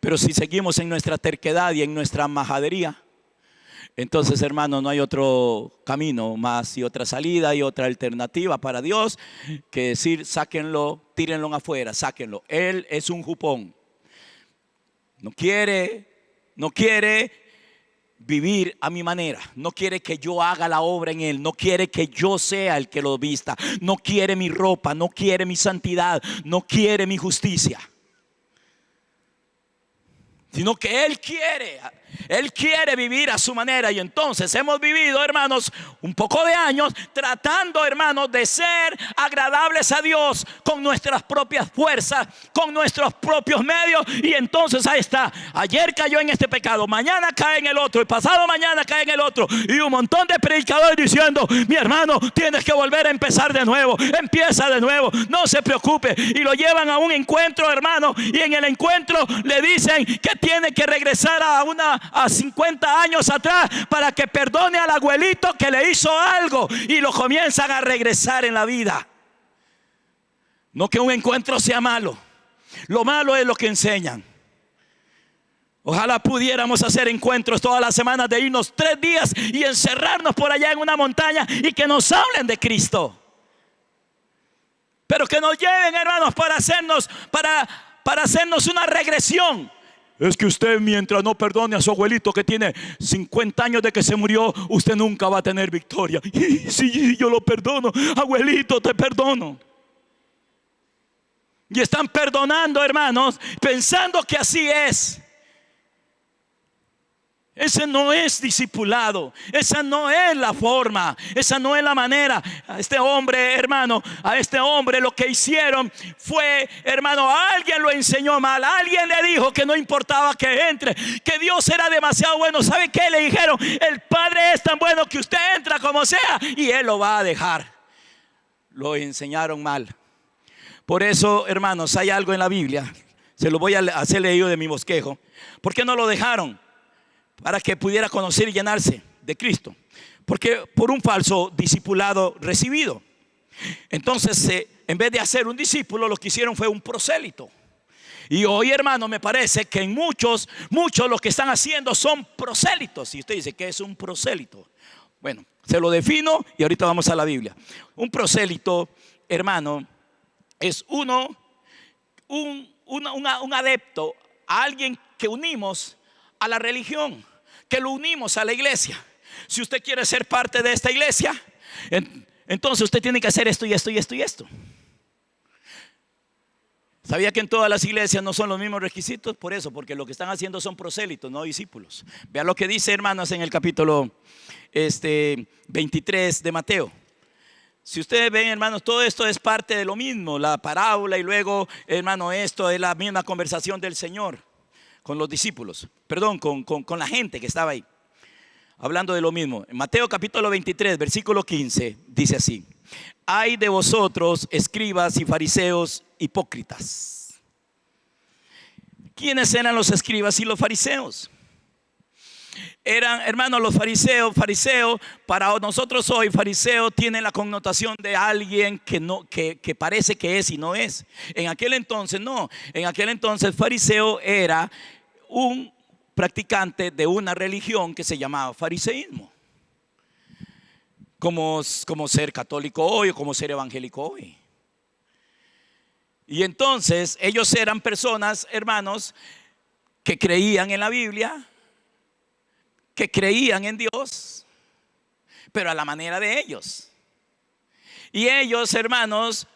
Pero si seguimos en nuestra terquedad y en nuestra majadería, entonces, hermano, no hay otro camino más y otra salida y otra alternativa para Dios que decir, sáquenlo, tírenlo afuera, sáquenlo. Él es un jupón. No quiere vivir a mi manera. No quiere que yo haga la obra en Él. No quiere que yo sea el que lo vista. No quiere mi ropa. No quiere mi santidad. No quiere mi justicia. Sino que Él quiere vivir a su manera. Y entonces hemos vivido, hermanos, un poco de años tratando, hermanos, de ser agradables a Dios con nuestras propias fuerzas, con nuestros propios medios. Y entonces ahí está. Ayer cayó en este pecado, mañana cae en el otro, y pasado mañana cae en el otro. Y un montón de predicadores diciendo, mi hermano, tienes que volver a empezar de nuevo. Empieza de nuevo, no se preocupe. Y lo llevan a un encuentro, hermano. Y en el encuentro le dicen que tiene que regresar a 50 años atrás para que perdone al abuelito que le hizo algo, y lo comienzan a regresar en la vida. No que un encuentro sea malo. Lo malo es lo que enseñan. Ojalá pudiéramos hacer encuentros todas las semanas, de irnos 3 días y encerrarnos por allá en una montaña y que nos hablen de Cristo. Pero que nos lleven, hermanos, para hacernos una regresión. Es que usted, mientras no perdone a su abuelito que tiene 50 años de que se murió, usted nunca va a tener victoria. Y si yo lo perdono, abuelito, te perdono. Y están perdonando, hermanos, pensando que así es. Ese no es discipulado. Esa no es la forma. Esa no es la manera. A este hombre, hermano, a este hombre lo que hicieron fue, hermano, alguien lo enseñó mal. Alguien le dijo que no importaba que entre, que Dios era demasiado bueno. ¿Sabe qué le dijeron? El Padre es tan bueno que usted entra como sea y Él lo va a dejar. Lo enseñaron mal. Por eso, hermanos, hay algo en la Biblia. Se lo voy a hacer leído de mi bosquejo. ¿Por qué no lo dejaron? Para que pudiera conocer y llenarse de Cristo. Porque por un falso discipulado recibido. Entonces, en vez de hacer un discípulo, lo que hicieron fue un prosélito. Y hoy, hermano, me parece que en muchos lo que están haciendo son prosélitos. Y usted dice, ¿qué es un prosélito? Bueno, se lo defino y ahorita vamos a la Biblia. Un prosélito, hermano, es un adepto, a alguien que unimos a la religión, que lo unimos a la iglesia. Si usted quiere ser parte de esta iglesia, entonces usted tiene que hacer esto y esto y esto y esto. ¿Sabía que en todas las iglesias no son los mismos requisitos? Por eso, porque lo que están haciendo son prosélitos, no discípulos. Vean lo que dice, hermanos, en el capítulo 23 de Mateo. Si ustedes ven, hermanos, todo esto es parte de lo mismo, la parábola, y luego, hermano, esto es la misma conversación del Señor con los discípulos, perdón, con la gente que estaba ahí, hablando de lo mismo. En Mateo capítulo 23, versículo 15, dice así: ay de vosotros, escribas y fariseos hipócritas. ¿Quiénes eran los escribas y los fariseos? Eran, hermanos, los fariseos. Para nosotros hoy, fariseo tiene la connotación de alguien que parece que es y no es. En aquel entonces no. En aquel entonces fariseo era un practicante de una religión que se llamaba fariseísmo. Como ser católico hoy o como ser evangélico hoy. Y entonces ellos eran personas, hermanos, que creían en la Biblia, que creían en Dios, pero a la manera de ellos. Y ellos, hermanos,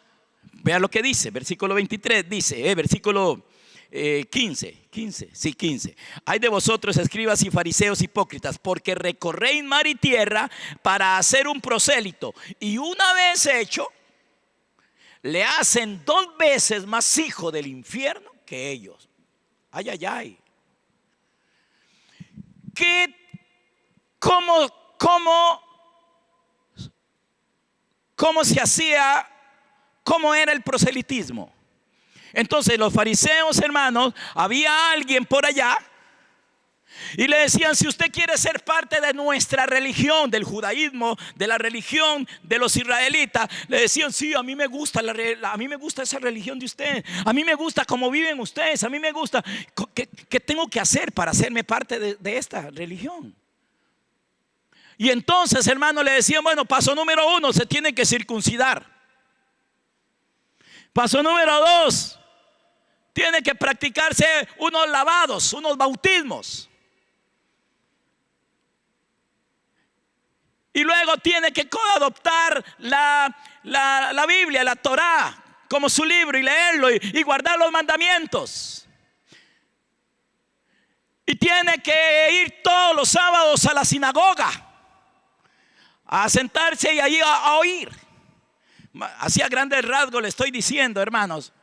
vean lo que dice, versículo 23 dice, versículo 15. Ay de vosotros, escribas y fariseos hipócritas, porque recorréis mar y tierra para hacer un prosélito, y una vez hecho, le hacen 2 veces más hijo del infierno que ellos. Ay, ay, ay. ¿Cómo se hacía? ¿Cómo era el proselitismo? Entonces los fariseos, hermanos, había alguien por allá y le decían: si usted quiere ser parte de nuestra religión, del judaísmo, de la religión de los israelitas, le decían: sí, a mí me gusta esa religión de usted, a mí me gusta cómo viven ustedes, a mí me gusta. ¿Qué tengo que hacer para hacerme parte de esta religión? Y entonces, hermano, le decían: bueno, paso número 1, se tiene que circuncidar. Paso número 2, tiene que practicarse unos lavados, unos bautismos. Y luego tiene que adoptar la Biblia, la Torá, como su libro, y leerlo y guardar los mandamientos. Y tiene que ir todos los sábados a la sinagoga, a sentarse y allí a oír. Así a grandes rasgos le estoy diciendo, hermanos.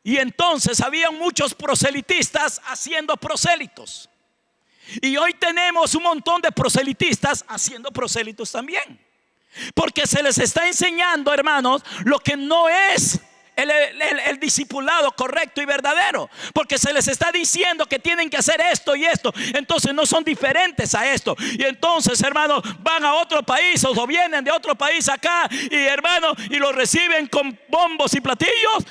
Y entonces habían muchos proselitistas haciendo prosélitos. Y hoy tenemos un montón de proselitistas haciendo prosélitos también. Porque se les está enseñando, hermanos, lo que no es el discipulado correcto y verdadero. Porque se les está diciendo que tienen que hacer esto y esto. Entonces no son diferentes a esto. Y entonces, hermanos, van a otro país o vienen de otro país acá, y hermanos, y los reciben con bombos y platillos.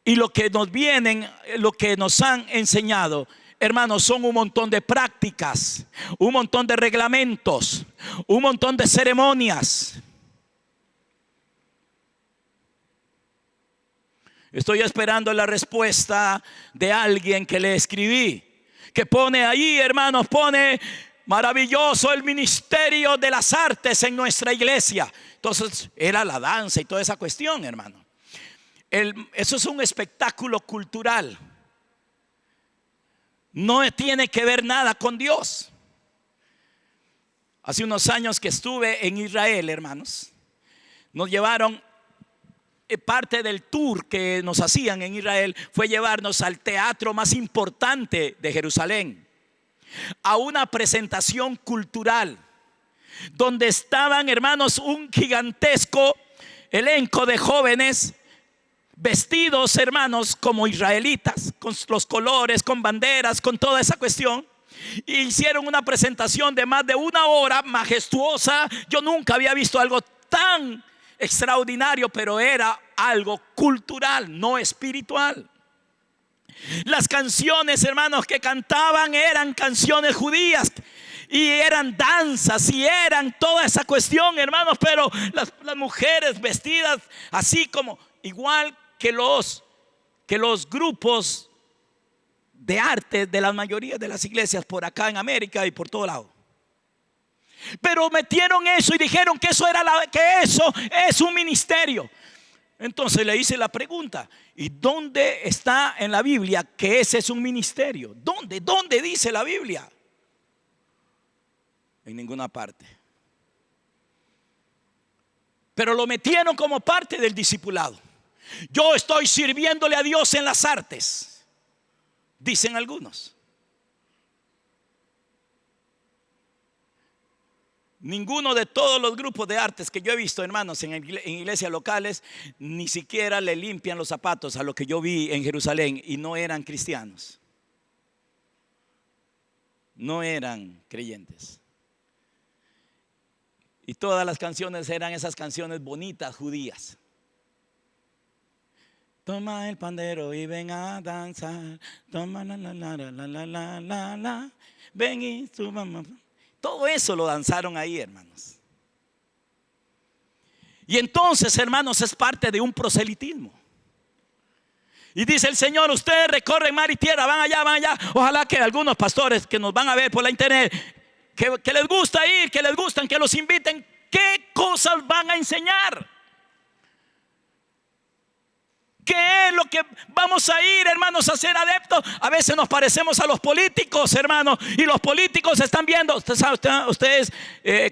Y lo que nos han enseñado, hermanos, son un montón de prácticas, un montón de reglamentos, un montón de ceremonias. Estoy esperando la respuesta de alguien que le escribí, que pone ahí, hermanos, pone: maravilloso el ministerio de las artes en nuestra iglesia. Entonces era la danza y toda esa cuestión, hermano. Eso es un espectáculo cultural. No tiene que ver nada con Dios. Hace unos años que estuve en Israel, hermanos, nos llevaron, parte del tour que nos hacían en Israel fue llevarnos al teatro más importante de Jerusalén, a una presentación cultural donde estaban, hermanos, un gigantesco elenco de jóvenes vestidos, hermanos, como israelitas, con los colores, con banderas, con toda esa cuestión. Y hicieron una presentación de más de 1 hora, majestuosa. Yo nunca había visto algo tan extraordinario, pero era algo cultural, no espiritual. Las canciones, hermanos, que cantaban eran canciones judías, y eran danzas, y eran toda esa cuestión, hermanos. Pero las mujeres vestidas así como igual que los grupos de arte de la mayoría de las iglesias por acá en América y por todo lado. Pero metieron eso y dijeron que que eso es un ministerio. Entonces le hice la pregunta: ¿y dónde está en la Biblia que ese es un ministerio? ¿Dónde dice la Biblia? En ninguna parte. Pero lo metieron como parte del discipulado. Yo estoy sirviéndole a Dios en las artes, dicen algunos. Ninguno de todos los grupos de artes que yo he visto, hermanos, en iglesias locales, ni siquiera le limpian los zapatos a lo que yo vi en Jerusalén, y no eran cristianos. No eran creyentes. Y todas las canciones eran esas canciones bonitas judías. Toma el pandero y ven a danzar. Toma la. Ven y su mamá. Todo eso lo danzaron ahí, hermanos. Y entonces, hermanos, es parte de un proselitismo. Y dice el Señor: ustedes recorren mar y tierra, van allá. Ojalá que algunos pastores que nos van a ver por la internet, que les gusta ir, que les gustan, que los inviten, ¿qué cosas van a enseñar? ¿Qué es lo que vamos a ir, hermanos, a ser adeptos? A veces nos parecemos a los políticos, hermanos, y los políticos están viendo. Ustedes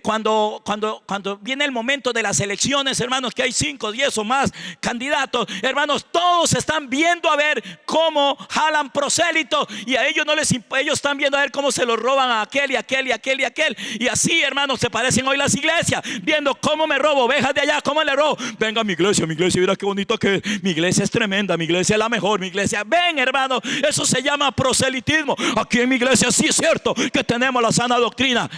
cuando viene el momento de las elecciones, hermanos, que hay 5, 10 o más candidatos, hermanos, todos están viendo a ver cómo jalan prosélitos, y a ellos ellos están viendo a ver cómo se los roban a aquel y aquel y aquel y aquel. Y así, hermanos, se parecen hoy las iglesias, viendo cómo me robo ovejas de allá, cómo le robo. Venga mi iglesia, mira qué bonito que es. Mi iglesia es tremenda, mi iglesia es la mejor, mi iglesia. Ven, hermano, eso se llama proselitismo. Aquí en mi iglesia sí es cierto que tenemos la sana doctrina.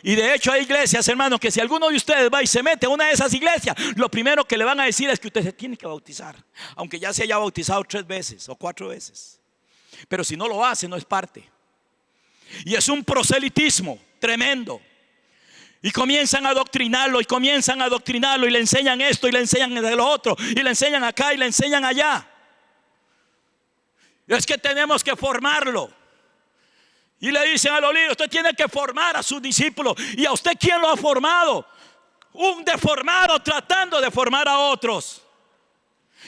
Y de hecho hay iglesias, hermanos, que si alguno de ustedes va y se mete a una de esas iglesias, lo primero que le van a decir es que usted se tiene que bautizar, aunque ya se haya bautizado 3 veces o 4 veces. Pero si no lo hace, no es parte. Y es un proselitismo tremendo. Y comienzan a adoctrinarlo, y le enseñan esto, y le enseñan de lo otro, y le enseñan acá, y le enseñan allá. Es que tenemos que formarlo. Y le dicen a los líderes: usted tiene que formar a sus discípulos. ¿Y a usted quién lo ha formado? Un deformado tratando de formar a otros.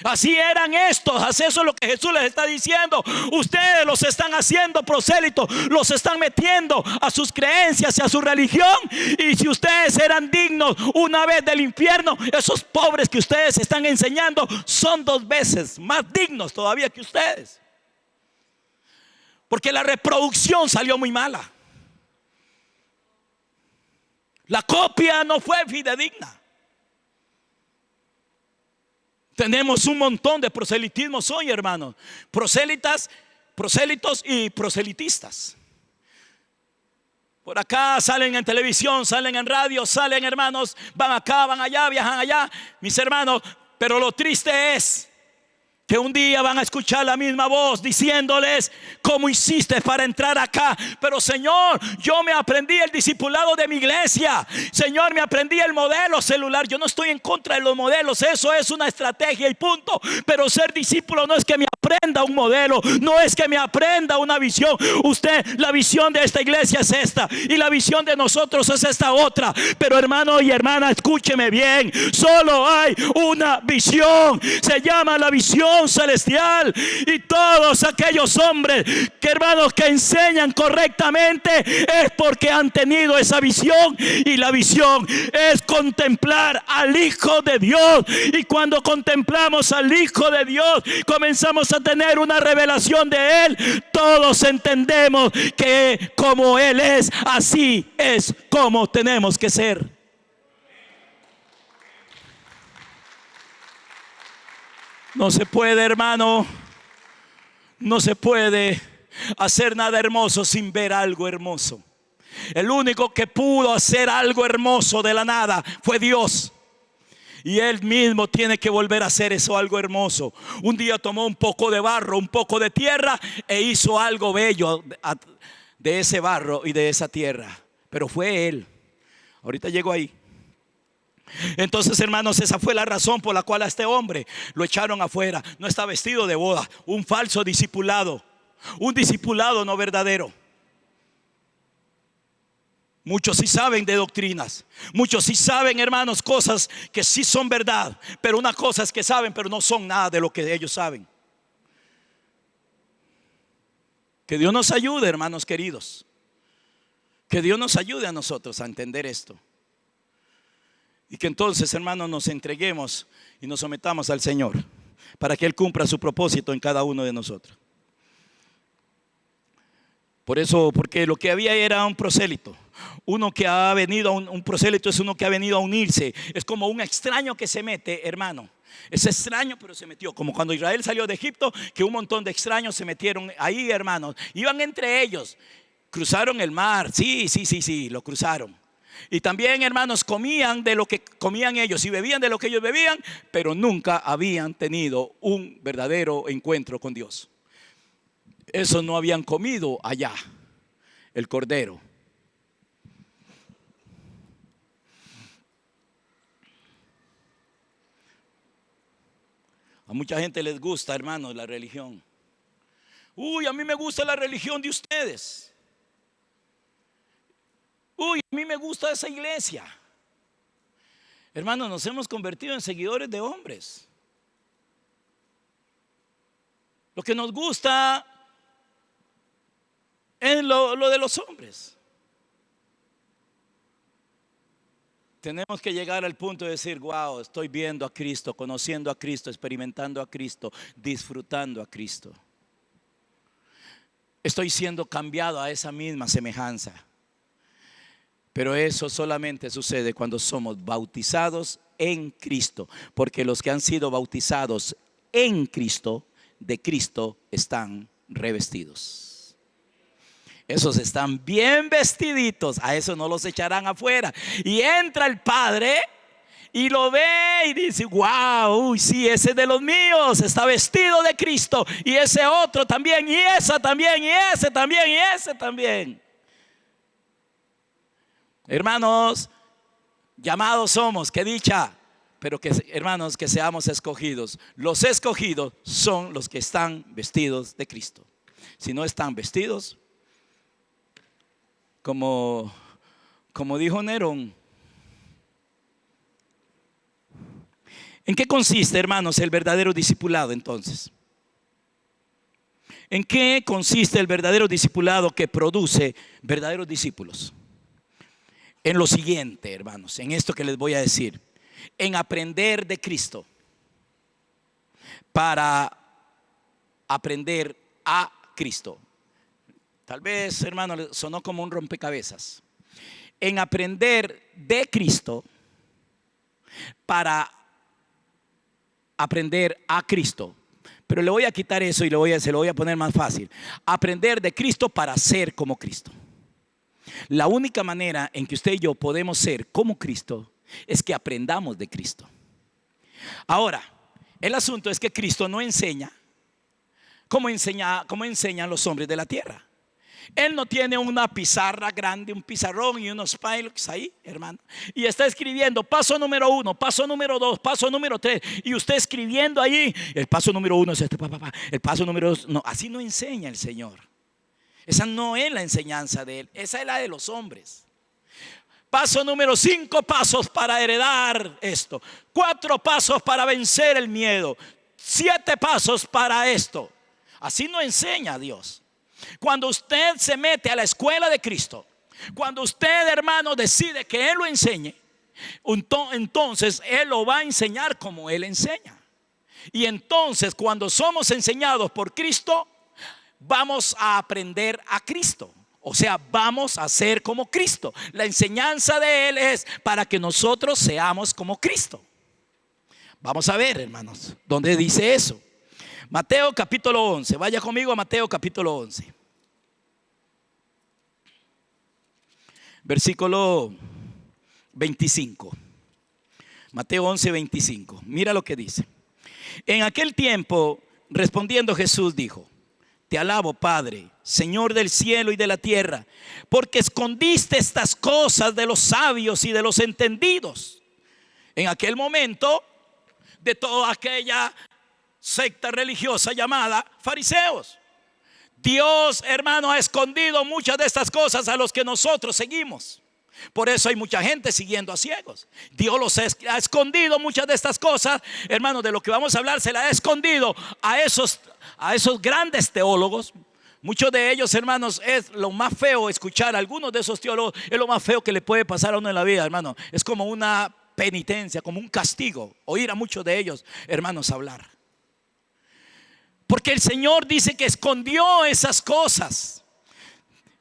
Así eran estos. Así eso es lo que Jesús les está diciendo. Ustedes los están haciendo prosélitos, los están metiendo a sus creencias y a su religión. Y si ustedes eran dignos una vez del infierno, esos pobres que ustedes están enseñando son 2 veces más dignos todavía que ustedes. Porque la reproducción salió muy mala. La copia no fue fidedigna. Tenemos un montón de proselitismos hoy, hermanos. Prosélitos y proselitistas. Por acá salen en televisión, salen en radio, salen, hermanos, van acá, van allá, viajan allá, mis hermanos. Pero lo triste es que un día van a escuchar la misma voz diciéndoles: ¿cómo hiciste para entrar acá? Pero Señor, yo me aprendí el discipulado de mi iglesia. Señor, me aprendí el modelo celular. Yo no estoy en contra de los modelos, eso es una estrategia y punto. Pero ser discípulo no es que me aprenda un modelo, no es que me aprenda una visión. La visión de esta iglesia es esta, y la visión de nosotros es esta otra. Pero hermano y hermana, escúcheme bien, solo hay una visión, se llama la visión celestial. Y todos aquellos hombres que, hermanos, que enseñan correctamente es porque han tenido esa visión, y la visión es contemplar al Hijo de Dios. Y cuando contemplamos al Hijo de Dios, comenzamos a tener una revelación de Él. Todos entendemos que como Él es, así es como tenemos que ser. No se puede, hermano, no se puede hacer nada hermoso sin ver algo hermoso. El único que pudo hacer algo hermoso de la nada fue Dios. Y Él mismo tiene que volver a hacer eso, algo hermoso. Un día tomó un poco de barro, un poco de tierra, e hizo algo bello de ese barro y de esa tierra. Pero fue Él. Ahorita llego ahí. Entonces, hermanos, esa fue la razón por la cual a este hombre lo echaron afuera. No está vestido de boda, un falso discipulado, un discipulado no verdadero. Muchos sí saben de doctrinas. Muchos sí saben, hermanos, cosas que sí son verdad. Pero una cosa es que saben, pero no son nada de lo que ellos saben. Que Dios nos ayude, hermanos queridos. Que Dios nos ayude a nosotros a entender esto. Y que entonces, hermanos, nos entreguemos y nos sometamos al Señor para que Él cumpla su propósito en cada uno de nosotros. Por eso, porque lo que había era un prosélito. Uno que ha venido, un prosélito es uno que ha venido a unirse. Es como un extraño que se mete, hermano. Es extraño, pero se metió. Como cuando Israel salió de Egipto, que un montón de extraños se metieron ahí, hermanos. Iban entre ellos. Cruzaron el mar. Sí, lo cruzaron. Y también, hermanos, comían de lo que comían ellos y bebían de lo que ellos bebían, pero nunca habían tenido un verdadero encuentro con Dios. Eso no habían comido allá, el cordero. A mucha gente les gusta, hermanos, la religión. Uy, a mí me gusta la religión de ustedes. Uy, a mí me gusta esa iglesia. Hermanos, nos hemos convertido en seguidores de hombres. Lo que nos gusta es lo de los hombres. Tenemos que llegar al punto de decir: wow, estoy viendo a Cristo, conociendo a Cristo, experimentando a Cristo, disfrutando a Cristo. Estoy siendo cambiado a esa misma semejanza. Pero eso solamente sucede cuando somos bautizados en Cristo. Porque los que han sido bautizados en Cristo, de Cristo están revestidos. Esos están bien vestiditos. A eso no los echarán afuera. Y entra el Padre y lo ve y dice: wow, sí, ese es de los míos, está vestido de Cristo. Y ese otro también, y esa también, y ese también, y ese también. Hermanos, llamados somos, qué dicha. Pero que, hermanos, que seamos escogidos. Los escogidos son los que están vestidos de Cristo. Si no están vestidos, como dijo Nerón. ¿En qué consiste, hermanos, el verdadero discipulado entonces? ¿En qué consiste el verdadero discipulado que produce verdaderos discípulos? En lo siguiente, hermanos, en esto que les voy a decir: en aprender de Cristo para aprender a Cristo. Tal vez, hermano, sonó como un rompecabezas. En aprender de Cristo para aprender a Cristo. Pero le voy a quitar eso y se lo voy a poner más fácil. Aprender de Cristo para ser como Cristo. La única manera en que usted y yo podemos ser como Cristo es que aprendamos de Cristo. Ahora, el asunto es que Cristo no enseña como enseñan los hombres de la tierra. Él no tiene una pizarra grande, un pizarrón y unos Pylex ahí, hermano, y está escribiendo paso número 1, paso número 2, paso número 3, y usted escribiendo ahí, el paso número 1 es este, el paso número 2. No, así no enseña el Señor. Esa no es la enseñanza de Él, esa es la de los hombres. Paso número 5 pasos para heredar esto, 4 pasos para vencer el miedo, 7 pasos para esto. Así no enseña a Dios. Cuando usted se mete a la escuela de Cristo, cuando usted, hermano, decide que Él lo enseñe, entonces Él lo va a enseñar como Él enseña. Y entonces, cuando somos enseñados por Cristo, vamos a aprender a Cristo. O sea, vamos a ser como Cristo. La enseñanza de Él es para que nosotros seamos como Cristo. Vamos a ver, hermanos, ¿dónde dice eso? Mateo capítulo 11. Vaya conmigo a Mateo capítulo 11. Versículo 25. Mateo 11, 25. Mira lo que dice. En aquel tiempo, respondiendo Jesús dijo: te alabo, Padre, Señor del cielo y de la tierra, porque escondiste estas cosas de los sabios y de los entendidos. En aquel momento, de toda aquella secta religiosa llamada fariseos, Dios, hermano, ha escondido muchas de estas cosas a los que nosotros seguimos. Por eso hay mucha gente siguiendo a ciegos. Dios los ha escondido muchas de estas cosas, hermanos, de lo que vamos a hablar. Se la ha escondido a esos grandes teólogos. Muchos de ellos, hermanos, es lo más feo escuchar a algunos de esos teólogos. Es lo más feo que le puede pasar a uno en la vida, hermano. Es como una penitencia, como un castigo, oír a muchos de ellos, hermanos, hablar. Porque el Señor dice que escondió esas cosas.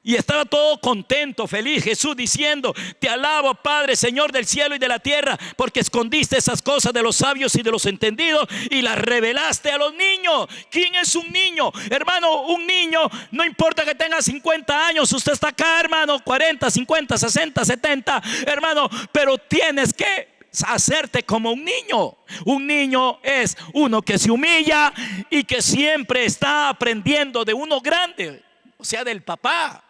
Y estaba todo contento, feliz, Jesús diciendo: te alabo, Padre, Señor del cielo y de la tierra, porque escondiste esas cosas de los sabios y de los entendidos y las revelaste a los niños. ¿Quién es un niño? Hermano, un niño, no importa que tenga 50 años, usted está acá, hermano, 40, 50, 60, 70, hermano, pero tienes que hacerte como un niño. Un niño es uno que se humilla y que siempre está aprendiendo de uno grande, o sea, del papá.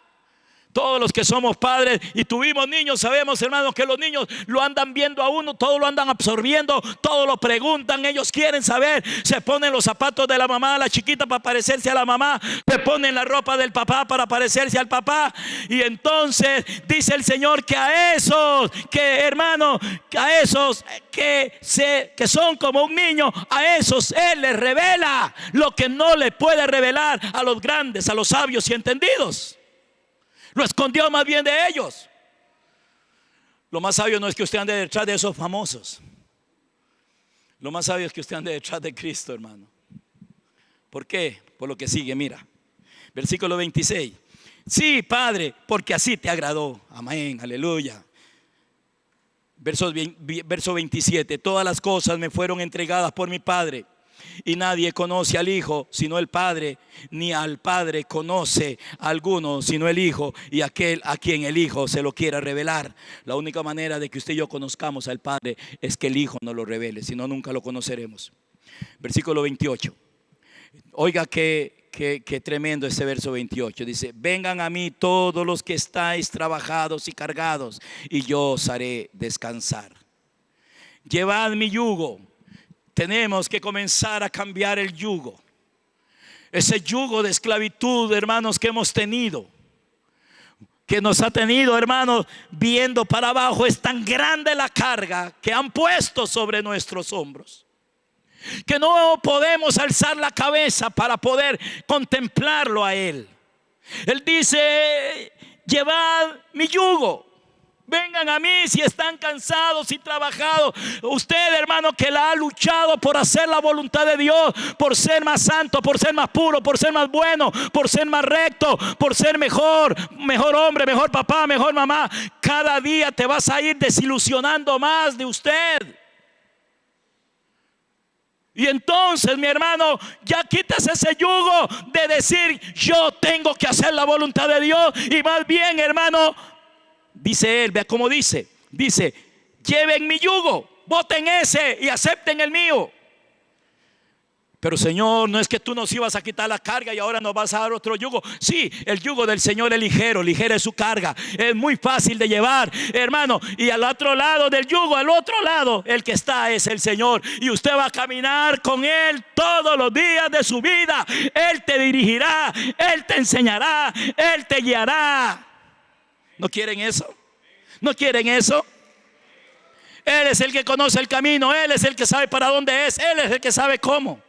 Todos los que somos padres y tuvimos niños sabemos, hermanos, que los niños lo andan viendo a uno, todo lo andan absorbiendo, todo lo preguntan, ellos quieren saber. Se ponen los zapatos de la mamá, la chiquita, para parecerse a la mamá, se ponen la ropa del papá para parecerse al papá. Y entonces dice el Señor que a esos, que hermano, a esos que son como un niño, a esos Él les revela lo que no le puede revelar a los grandes, a los sabios y entendidos. Lo escondió más bien de ellos. Lo más sabio no es que usted ande detrás de esos famosos. Lo más sabio es que usted ande detrás de Cristo, hermano. ¿Por qué? Por lo que sigue, mira. Versículo 26. Sí, Padre, porque así te agradó. Amén, aleluya. Verso 27. Todas las cosas me fueron entregadas por mi Padre, y nadie conoce al Hijo sino el Padre, ni al Padre conoce a alguno sino el Hijo, y aquel a quien el Hijo se lo quiera revelar. La única manera de que usted y yo conozcamos al Padre es que el Hijo nos lo revele, si no, nunca lo conoceremos. Versículo 28. Oiga qué tremendo este verso 28. Dice: vengan a mí todos los que estáis trabajados y cargados, y yo os haré descansar. Llevad mi yugo. Tenemos que comenzar a cambiar el yugo. Ese yugo de esclavitud, hermanos, que hemos tenido, que nos ha tenido, hermanos, viendo para abajo. Es tan grande la carga que han puesto sobre nuestros hombros, que no podemos alzar la cabeza para poder contemplarlo a Él. Él dice: llevad mi yugo. Vengan a mí si están cansados y trabajados. Usted, hermano, que la ha luchado por hacer la voluntad de Dios, por ser más santo, por ser más puro, por ser más bueno, por ser más recto, por ser mejor hombre, mejor papá, mejor mamá. Cada día te vas a ir desilusionando más de usted. Y entonces, mi hermano, ya quitas ese yugo de decir: yo tengo que hacer la voluntad de Dios. Y más bien, hermano, dice Él, vea cómo dice: lleven mi yugo, boten ese y acepten el mío. Pero Señor, no es que tú nos ibas a quitar la carga y ahora nos vas a dar otro yugo. Sí, el yugo del Señor es ligero, ligera es su carga, es muy fácil de llevar, hermano. Y al otro lado del yugo, al otro lado, el que está es el Señor. Y usted va a caminar con Él todos los días de su vida. Él te dirigirá, Él te enseñará, Él te guiará. ¿No quieren eso? ¿No quieren eso? Él es el que conoce el camino, Él es el que sabe para dónde es, Él es el que sabe cómo.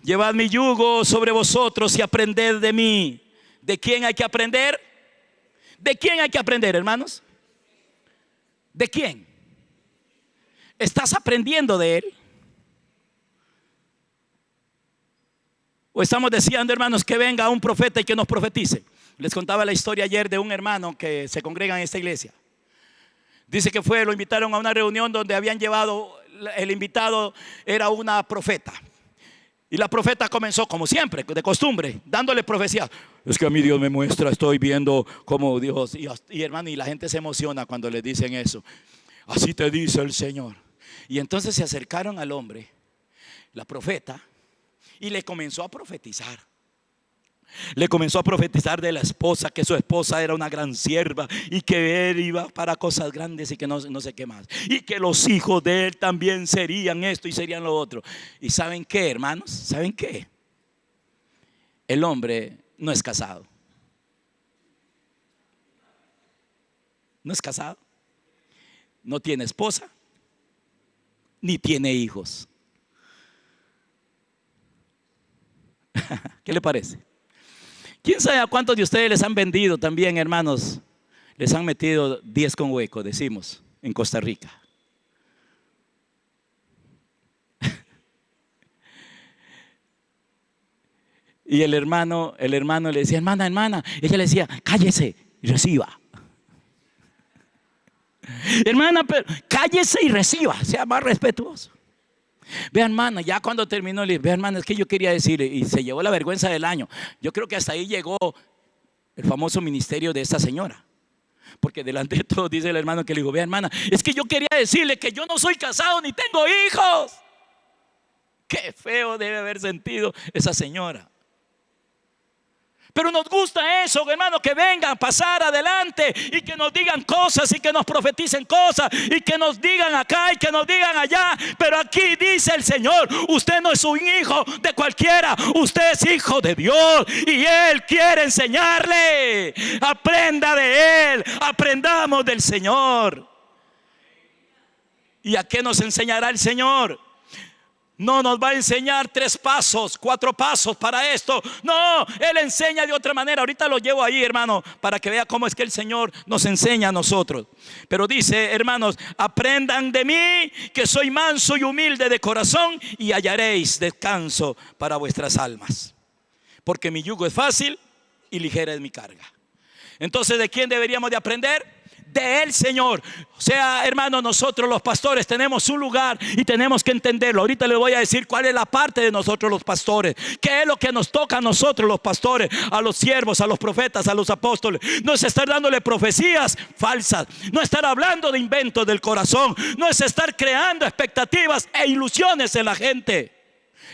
Llevad mi yugo sobre vosotros y aprended de mí. ¿De quién hay que aprender? ¿De quién hay que aprender, hermanos? ¿De quién? ¿Estás aprendiendo de Él? ¿O estamos deseando, hermanos, que venga un profeta y que nos profetice? Les contaba la historia ayer de un hermano que se congrega en esta iglesia. Dice que lo invitaron a una reunión donde habían llevado, el invitado era una profeta. Y la profeta comenzó, como siempre, de costumbre, dándole profecía. Es que a mí Dios me muestra, estoy viendo cómo Dios. Y hermano, y la gente se emociona cuando le dicen eso. Así te dice el Señor. Y entonces se acercaron al hombre, la profeta, y le comenzó a profetizar. Le comenzó a profetizar de la esposa, que su esposa era una gran sierva y que él iba para cosas grandes y que no sé qué más, y que los hijos de él también serían esto y serían lo otro. ¿Y saben qué, hermanos? ¿Saben qué? El hombre no es casado. No es casado, no tiene esposa, ni tiene hijos. ¿Qué le parece? ¿Quién sabe a cuántos de ustedes les han vendido también, hermanos? Les han metido 10 con hueco, decimos, en Costa Rica. Y el hermano le decía, hermana. Ella le decía, cállese y reciba. Hermana, pero cállese y reciba, sea más respetuoso. Vea, hermana, ya cuando terminó, le dije, vea, hermana, es que yo quería decirle, y se llevó la vergüenza del año. Yo creo que hasta ahí llegó el famoso ministerio de esta señora. Porque delante de todos dice el hermano que le dijo, vea, hermana, es que yo quería decirle que yo no soy casado ni tengo hijos. Qué feo debe haber sentido esa señora. Pero nos gusta eso, hermano, que vengan a pasar adelante y que nos digan cosas y que nos profeticen cosas y que nos digan acá y que nos digan allá. Pero aquí dice el Señor, usted no es un hijo de cualquiera, usted es hijo de Dios y Él quiere enseñarle. Aprenda de Él, aprendamos del Señor. ¿Y a qué nos enseñará el Señor? No nos va a enseñar 3 pasos, 4 pasos para esto. No, Él enseña de otra manera. Ahorita lo llevo ahí, hermano, para que vea cómo es que el Señor nos enseña a nosotros. Pero dice, hermanos, aprendan de mí, que soy manso y humilde de corazón, y hallaréis descanso para vuestras almas. Porque mi yugo es fácil y ligera es mi carga. Entonces, ¿de quién deberíamos de aprender? Del Señor. O sea, hermano, nosotros los pastores tenemos un lugar y tenemos que entenderlo. Ahorita les voy a decir cuál es la parte de nosotros los pastores, qué es lo que nos toca a nosotros los pastores, a los siervos, a los profetas, a los apóstoles. No es estar dándole profecías falsas, no estar hablando de inventos del corazón, no es estar creando expectativas e ilusiones en la gente.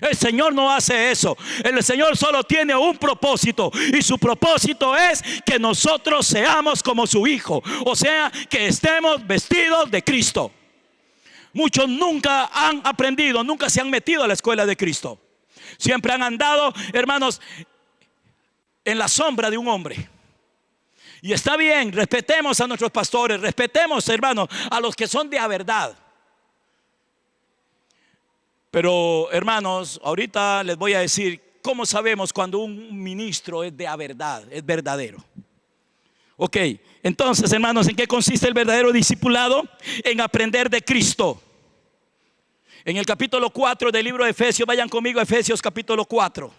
El Señor no hace eso. El Señor solo tiene un propósito, y su propósito es que nosotros seamos como su Hijo. O sea, que estemos vestidos de Cristo. Muchos nunca han aprendido, nunca se han metido a la escuela de Cristo. Siempre han andado, hermanos, en la sombra de un hombre. Y está bien, respetemos a nuestros pastores, respetemos, hermanos, a los que son de la verdad. Pero, hermanos, ahorita les voy a decir cómo sabemos cuando un ministro es de la verdad, es verdadero. Ok, entonces, hermanos, ¿en qué consiste el verdadero discipulado? En aprender de Cristo. En el capítulo 4 del libro de Efesios, vayan conmigo a Efesios capítulo 4.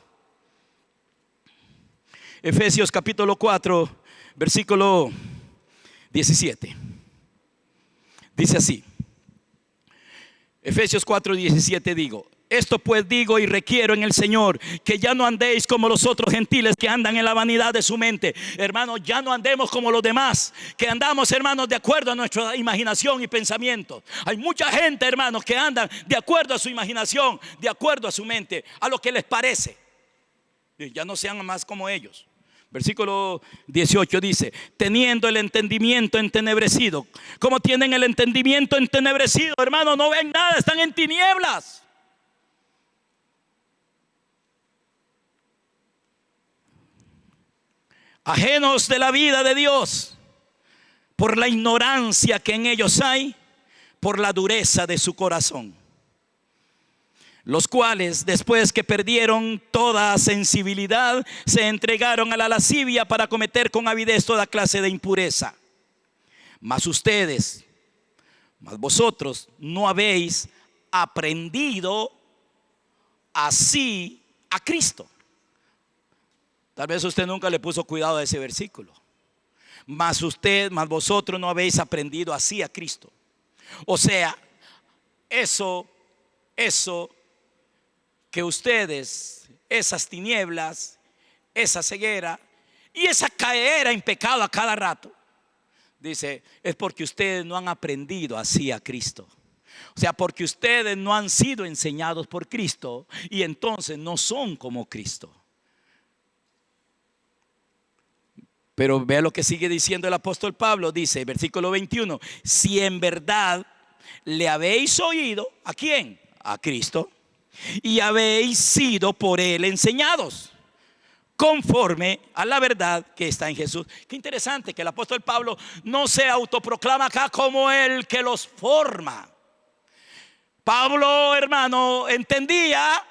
Efesios capítulo 4, versículo 17. Dice así. Efesios 4:17 digo, esto pues digo y requiero en el Señor, que ya no andéis como los otros gentiles que andan en la vanidad de su mente. Hermanos, ya no andemos como los demás, que andamos, hermanos, de acuerdo a nuestra imaginación y pensamiento. Hay mucha gente, hermanos, que andan de acuerdo a su imaginación, de acuerdo a su mente, a lo que les parece. Ya no sean más como ellos. Versículo 18 dice, teniendo el entendimiento entenebrecido. ¿Cómo tienen el entendimiento entenebrecido? Hermano, no ven nada, están en tinieblas. Ajenos de la vida de Dios, por la ignorancia que en ellos hay, por la dureza de su corazón. Los cuales, después que perdieron toda sensibilidad, se entregaron a la lascivia para cometer con avidez toda clase de impureza. Mas ustedes, mas vosotros no habéis aprendido así a Cristo. Tal vez usted nunca le puso cuidado a ese versículo. Mas vosotros no habéis aprendido así a Cristo. O sea, eso que ustedes, esas tinieblas, esa ceguera y esa caera en pecado a cada rato, dice, es porque ustedes no han aprendido así a Cristo. O sea, porque ustedes no han sido enseñados por Cristo y entonces no son como Cristo. Pero vea lo que sigue diciendo el apóstol Pablo. Dice, versículo 21, si en verdad le habéis oído, ¿a quién? A Cristo. Y habéis sido por Él enseñados. conforme a la verdad que está en Jesús. Qué interesante que el apóstol Pablo no se autoproclama acá como el que los forma. Pablo, hermano, entendía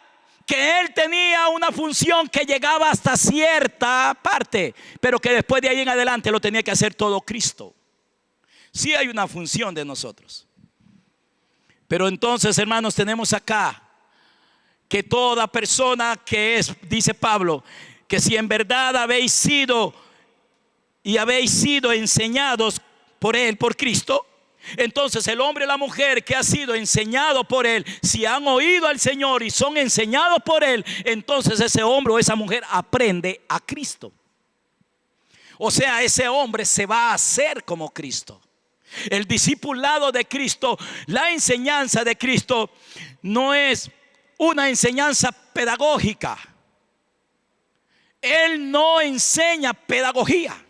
que él tenía una función que llegaba hasta cierta parte, pero que después de ahí en adelante lo tenía que hacer todo Cristo. Sí hay una función de nosotros. Pero entonces, hermanos, tenemos acá que toda persona que es, dice Pablo, que si en verdad habéis sido enseñados por Él, por Cristo, entonces el hombre y la mujer que ha sido enseñado por Él, si han oído al Señor y son enseñados por Él, entonces ese hombre o esa mujer aprende a Cristo. O sea, ese hombre se va a hacer como Cristo. El discipulado de Cristo, la enseñanza de Cristo, no es una enseñanza pedagógica. Él no enseña pedagogía.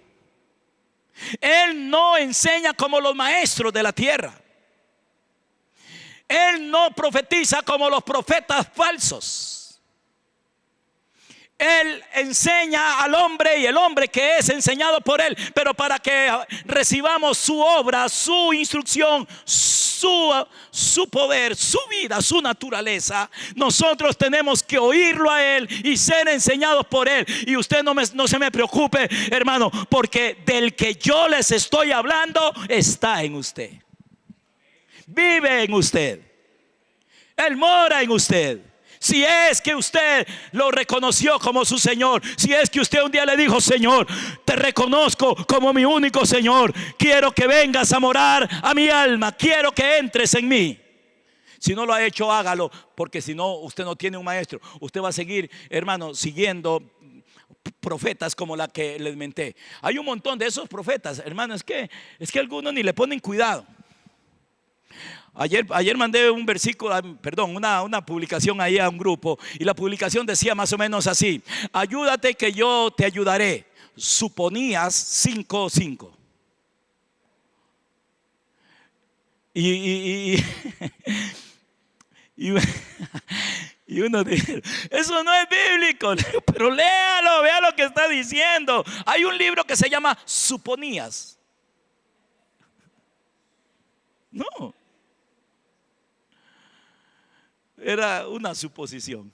Él no enseña como los maestros de la tierra. Él no profetiza como los profetas falsos. Él enseña al hombre y el hombre que es enseñado por Él. Pero para que recibamos su obra, su instrucción, su poder, su vida, su naturaleza, nosotros tenemos que oírlo a Él y ser enseñados por Él. Y usted no se me preocupe, hermano, porque del que yo les estoy hablando está en usted. Vive en usted. Él mora en usted. Si es que usted lo reconoció como su Señor, si es que usted un día le dijo: Señor, te reconozco como mi único Señor, quiero que vengas a morar a mi alma, quiero que entres en mí. Si no lo ha hecho, hágalo, porque si no, usted no tiene un maestro. Usted va a seguir, hermano, siguiendo profetas como la que les menté. Hay un montón de esos profetas, hermano, es que algunos ni le ponen cuidado. Ayer mandé un versículo, una publicación ahí a un grupo, y la publicación decía más o menos así: ayúdate que yo te ayudaré. Suponías 5:5. Y uno dice: eso no es bíblico. Pero léalo, vea lo que está diciendo. Hay un libro que se llama Suponías. No, era una suposición.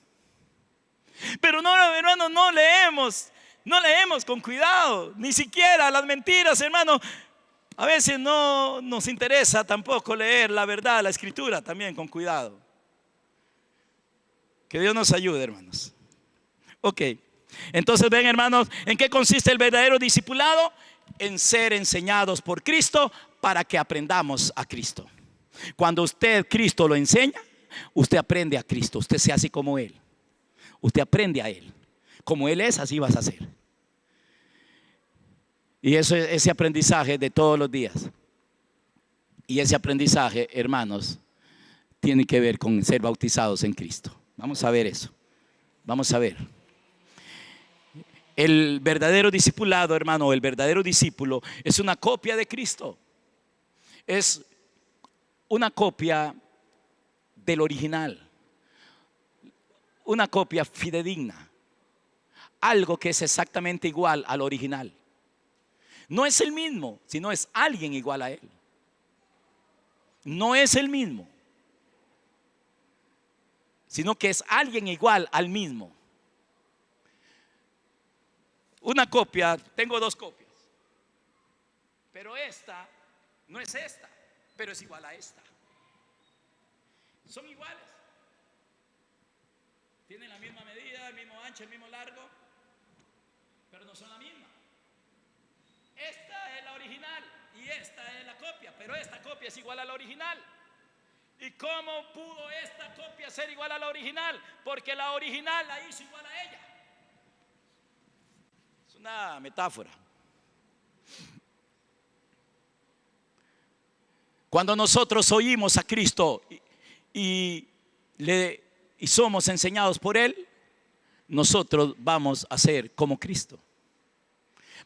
Pero no, hermano, no leemos con cuidado. Ni siquiera las mentiras, hermano. A veces no nos interesa tampoco leer la verdad, la escritura, también con cuidado. Que Dios nos ayude, hermanos. Ok, entonces ven, hermanos, ¿en qué consiste el verdadero discipulado? En ser enseñados por Cristo para que aprendamos a Cristo. Cuando Cristo lo enseña, usted aprende a Cristo, usted se hace como Él. Usted aprende a Él. Como Él es, así vas a ser. Y ese aprendizaje de todos los días. Y ese aprendizaje, hermanos, tiene que ver con ser bautizados en Cristo. Vamos a ver eso. Vamos a ver. El verdadero discipulado, hermano, el verdadero discípulo es una copia de Cristo. Es una copia del original, una copia fidedigna, algo que es exactamente igual al original. No es el mismo, sino es alguien igual a él. No es el mismo, sino que es alguien igual al mismo. Una copia, tengo 2 copias, pero esta no es esta, pero es igual a esta. Son iguales. Tienen la misma medida, el mismo ancho, el mismo largo, pero no son la misma. Esta es la original y esta es la copia, pero esta copia es igual a la original. ¿Y cómo pudo esta copia ser igual a la original? Porque la original la hizo igual a ella. Es una metáfora. Cuando nosotros oímos a Cristo y somos enseñados por Él, nosotros vamos a ser como Cristo.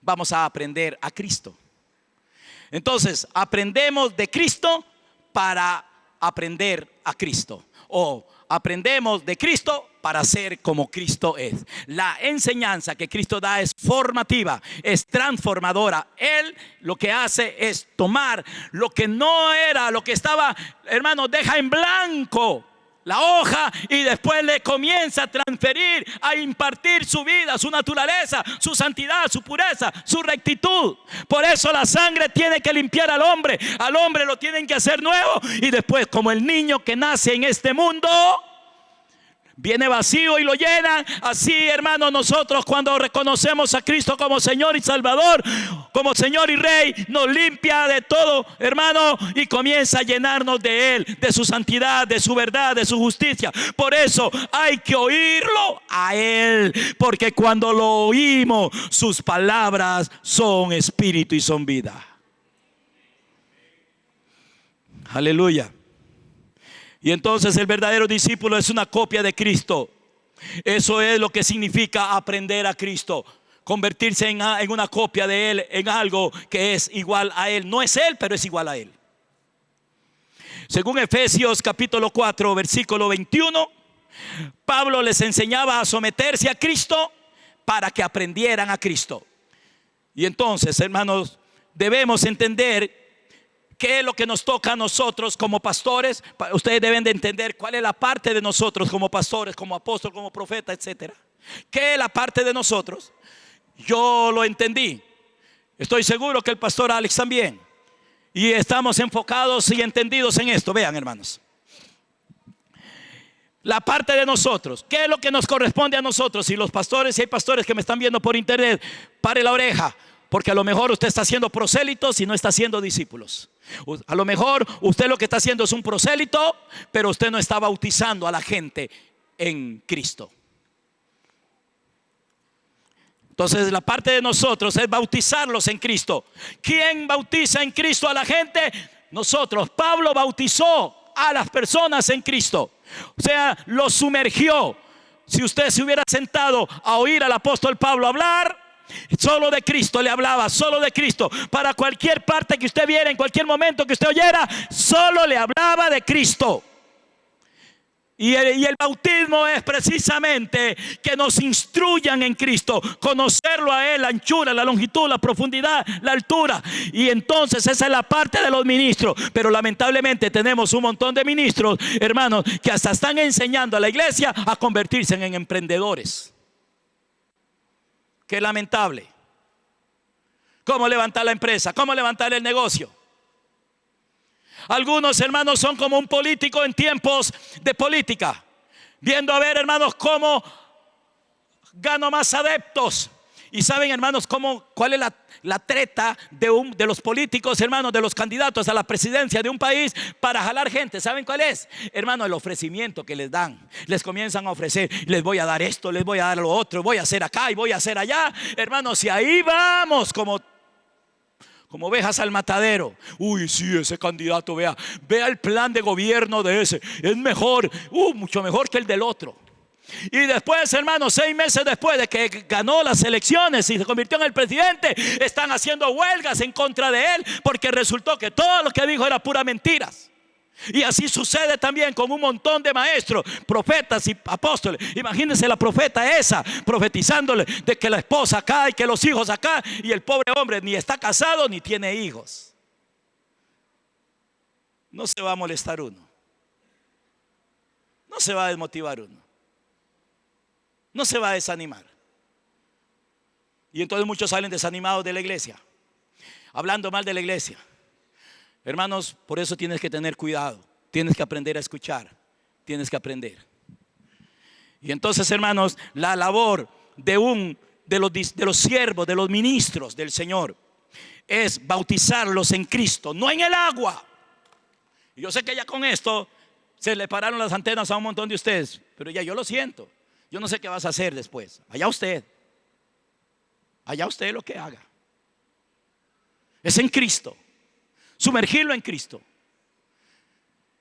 Vamos a aprender a Cristo. Entonces, aprendemos de Cristo para aprender a Cristo. O aprendemos de Cristo para ser como Cristo es. La enseñanza que Cristo da es formativa, es transformadora. Él lo que hace es tomar lo que no era, lo que estaba, hermano, deja en blanco la hoja y después le comienza a transferir, a impartir su vida, su naturaleza, su santidad, su pureza, su rectitud. Por eso la sangre tiene que limpiar al hombre lo tienen que hacer nuevo. Y después, como el niño que nace en este mundo viene vacío y lo llenan, así, hermano, nosotros cuando reconocemos a Cristo como Señor y Salvador, como Señor y Rey, nos limpia de todo, hermano, y comienza a llenarnos de Él, de su santidad, de su verdad, de su justicia. Por eso hay que oírlo a Él, porque cuando lo oímos, sus palabras son espíritu y son vida. Aleluya. Y entonces el verdadero discípulo es una copia de Cristo. Eso es lo que significa aprender a Cristo. Convertirse en una copia de Él, en algo que es igual a Él. No es Él, pero es igual a Él. Según Efesios capítulo 4, versículo 21, Pablo les enseñaba a someterse a Cristo para que aprendieran a Cristo. Y entonces, hermanos, debemos entender ¿qué es lo que nos toca a nosotros como pastores? Ustedes deben de entender cuál es la parte de nosotros como pastores, como apóstoles, como profetas, etcétera. ¿Qué es la parte de nosotros? Yo lo entendí. Estoy seguro que el pastor Alex también. Y estamos enfocados y entendidos en esto. Vean, hermanos, la parte de nosotros. ¿Qué es lo que nos corresponde a nosotros? Si los pastores, si hay pastores que me están viendo por internet, pare la oreja. Porque a lo mejor usted está haciendo prosélitos y no está haciendo discípulos. A lo mejor usted lo que está haciendo es un prosélito, pero usted no está bautizando a la gente en Cristo. Entonces la parte de nosotros es bautizarlos en Cristo. ¿Quién bautiza en Cristo a la gente? Nosotros. Pablo bautizó a las personas en Cristo. O sea, los sumergió. Si usted se hubiera sentado a oír al apóstol Pablo hablar, solo de Cristo le hablaba, solo de Cristo. Para cualquier parte que usted viera, en cualquier momento que usted oyera, solo le hablaba de Cristo. Y el bautismo es precisamente que nos instruyan en Cristo, conocerlo a Él, la anchura, la longitud, la profundidad, la altura. Y entonces esa es la parte de los ministros. Pero lamentablemente tenemos un montón de ministros, hermanos, que hasta están enseñando a la iglesia a convertirse en emprendedores. Qué lamentable. ¿Cómo levantar la empresa? ¿Cómo levantar el negocio? Algunos, hermanos, son como un político en tiempos de política, viendo a ver, hermanos, cómo gano más adeptos. Y saben, hermanos, cuál es la treta de los políticos, hermanos, de los candidatos a la presidencia de un país para jalar gente. ¿Saben cuál es? Hermanos, el ofrecimiento que les dan. Les comienzan a ofrecer, les voy a dar esto, les voy a dar lo otro, voy a hacer acá y voy a hacer allá. Hermanos, y ahí vamos como ovejas al matadero. Uy, sí, ese candidato, vea el plan de gobierno de ese. Es mejor, mucho mejor que el del otro. Y después, hermanos, 6 meses después de que ganó las elecciones y se convirtió en el presidente, están haciendo huelgas en contra de él, porque resultó que todo lo que dijo era pura mentiras. Y así sucede también con un montón de maestros, profetas y apóstoles. Imagínense la profeta esa profetizándole de que la esposa acá y que los hijos acá, y el pobre hombre ni está casado ni tiene hijos. No se va a molestar uno, no se va a desmotivar uno, no se va a desanimar. Y entonces muchos salen desanimados de la iglesia, hablando mal de la iglesia. Hermanos, por eso tienes que tener cuidado. Tienes que aprender a escuchar. Tienes que aprender. Y entonces, hermanos, la labor de los siervos, de los ministros del Señor, es bautizarlos en Cristo, no en el agua. Y yo sé que ya con esto se le pararon las antenas a un montón de ustedes, pero ya yo lo siento. Yo no sé qué vas a hacer después. Allá usted lo que haga. Es en Cristo. Sumergirlo en Cristo.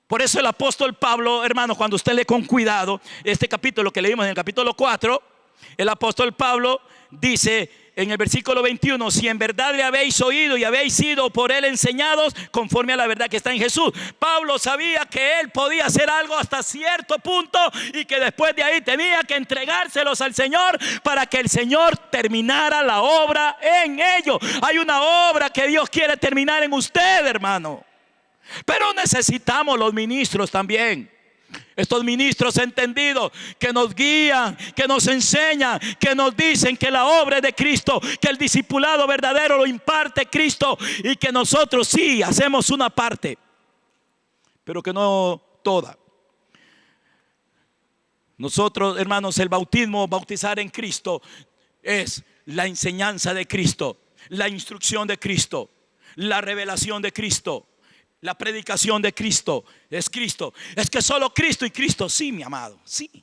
Por eso el apóstol Pablo, hermanos, cuando usted lee con cuidado este capítulo que leímos en el capítulo 4, El apóstol Pablo dice en el versículo 21, si en verdad le habéis oído y habéis sido por él enseñados conforme a la verdad que está en Jesús. Pablo sabía que él podía hacer algo hasta cierto punto y que después de ahí tenía que entregárselos al Señor para que el Señor terminara la obra en ellos. Hay una obra que Dios quiere terminar en usted, hermano. Pero necesitamos los ministros también. Estos ministros entendidos que nos guían, que nos enseñan, que nos dicen que la obra es de Cristo, que el discipulado verdadero lo imparte Cristo y que nosotros sí hacemos una parte, pero que no toda. Nosotros, hermanos, el bautismo, bautizar en Cristo, es la enseñanza de Cristo, la instrucción de Cristo, la revelación de Cristo. La predicación de Cristo es Cristo. Es que solo Cristo y Cristo, sí, mi amado, sí.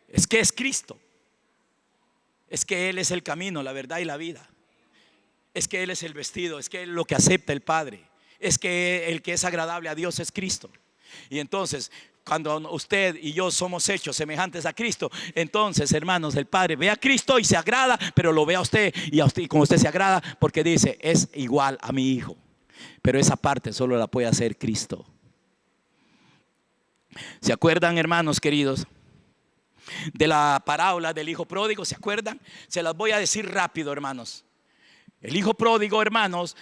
Es que es Cristo. Es que Él es el camino, la verdad y la vida. Es que Él es el vestido, es que Él es lo que acepta el Padre. Es que el que es agradable a Dios es Cristo. Y entonces, cuando usted y yo somos hechos semejantes a Cristo, entonces, hermanos, el Padre ve a Cristo y se agrada, pero lo ve a usted y como usted se agrada, porque dice, es igual a mi hijo. Pero esa parte solo la puede hacer Cristo. ¿Se acuerdan, hermanos queridos, de la parábola del hijo pródigo? ¿Se acuerdan? Se las voy a decir rápido, hermanos. El hijo pródigo, hermanos,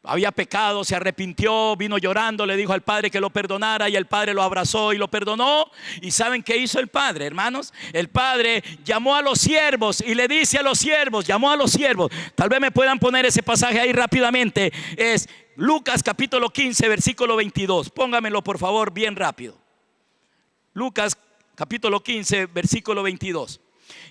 había pecado, se arrepintió, vino llorando, le dijo al padre que lo perdonara y el padre lo abrazó y lo perdonó. ¿Y saben qué hizo el padre, hermanos? El padre llamó a los siervos y le dice a los siervos, llamó a los siervos. Tal vez me puedan poner ese pasaje ahí rápidamente. Es Lucas capítulo 15, versículo 22. Póngamelo por favor bien rápido. Lucas capítulo 15, versículo 22.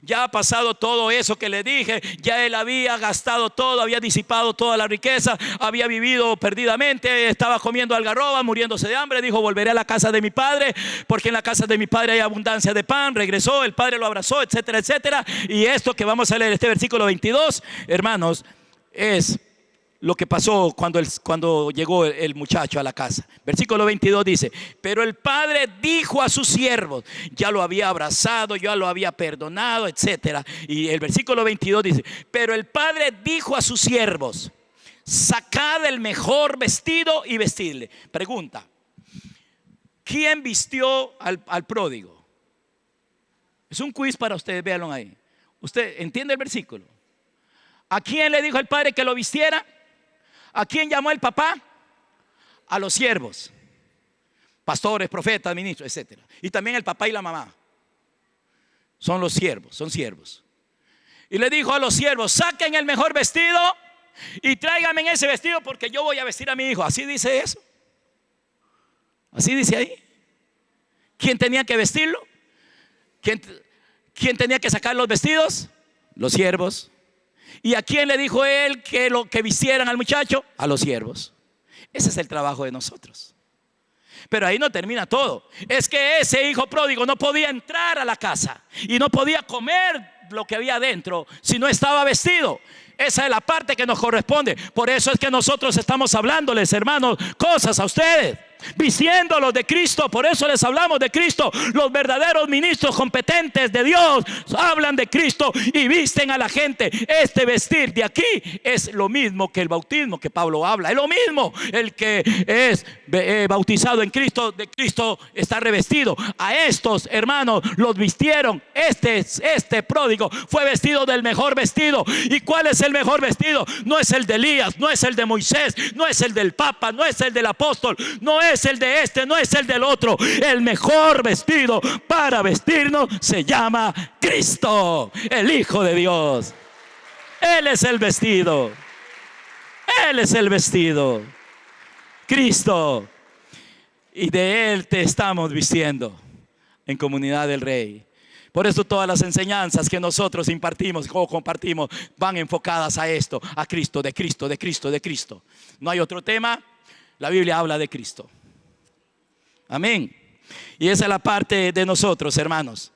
Ya ha pasado todo eso que le dije. Ya él había gastado todo, había disipado toda la riqueza, había vivido perdidamente, estaba comiendo algarroba, muriéndose de hambre. Dijo, volveré a la casa de mi padre, porque en la casa de mi padre hay abundancia de pan. Regresó, el padre lo abrazó, etcétera, etcétera. Y esto que vamos a leer, este versículo 22, hermanos, es lo que pasó cuando llegó el muchacho a la casa. Versículo 22 dice, pero el padre dijo a sus siervos, ya lo había abrazado, ya lo había perdonado, etcétera. Y el versículo 22 dice, pero el padre dijo a sus siervos, sacad el mejor vestido y vestidle. Pregunta, ¿quién vistió al pródigo? Es un quiz para ustedes, véanlo ahí. ¿Usted entiende el versículo? ¿A quién le dijo el padre que lo vistiera? ¿A quién llamó el papá? A los siervos, pastores, profetas, ministros, etcétera. Y también el papá y la mamá. Son los siervos, son siervos. Y le dijo a los siervos, saquen el mejor vestido y tráiganme en ese vestido porque yo voy a vestir a mi hijo. Así dice eso. Así dice ahí. ¿Quién tenía que vestirlo? ¿Quién tenía que sacar los vestidos? Los siervos. ¿Y a quién le dijo él que vistieran al muchacho? A los siervos. Ese es el trabajo de nosotros. Pero ahí no termina todo. Es que ese hijo pródigo no podía entrar a la casa y no podía comer lo que había adentro si no estaba vestido. Esa es la parte que nos corresponde. Por eso es que nosotros estamos hablándoles, hermanos, cosas a ustedes, vistiéndolos de Cristo. Por eso les hablamos de Cristo. Los verdaderos ministros competentes de Dios hablan de Cristo y visten a la gente. Este vestir de aquí es lo mismo que el bautismo que Pablo habla. Es lo mismo. El que es bautizado en Cristo, de Cristo está revestido. A estos hermanos los vistieron. Este pródigo fue vestido del mejor vestido. ¿Y cuál es el mejor vestido? No es el de Elías, no es el de Moisés, no es el del Papa, no es el del apóstol, no es el de este, no es el del otro. El mejor vestido para vestirnos se llama Cristo, el Hijo de Dios. Él es el vestido. Él es el vestido. Cristo. Y de Él te estamos vistiendo en Comunidad del Rey. Por eso todas las enseñanzas que nosotros impartimos o compartimos van enfocadas a esto, a Cristo, de Cristo, de Cristo, de Cristo. No hay otro tema. La Biblia habla de Cristo. Amén. Y esa es la parte de nosotros, hermanos.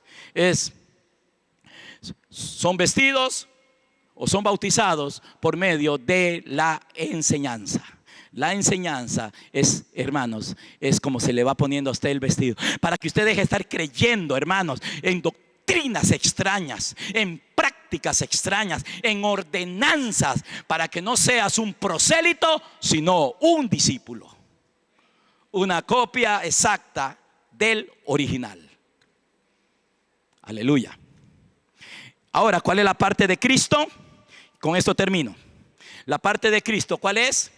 Son vestidos o son bautizados por medio de la enseñanza. La enseñanza es, hermanos, es como se le va poniendo a usted el vestido. Para que usted deje de estar creyendo, hermanos, en doctrinas doctrinas extrañas, en prácticas extrañas, en ordenanzas, para que no seas un prosélito, sino un discípulo. Una copia exacta del original. Aleluya. Ahora, ¿cuál es la parte de Cristo? Con esto termino. La parte de Cristo, ¿cuál es?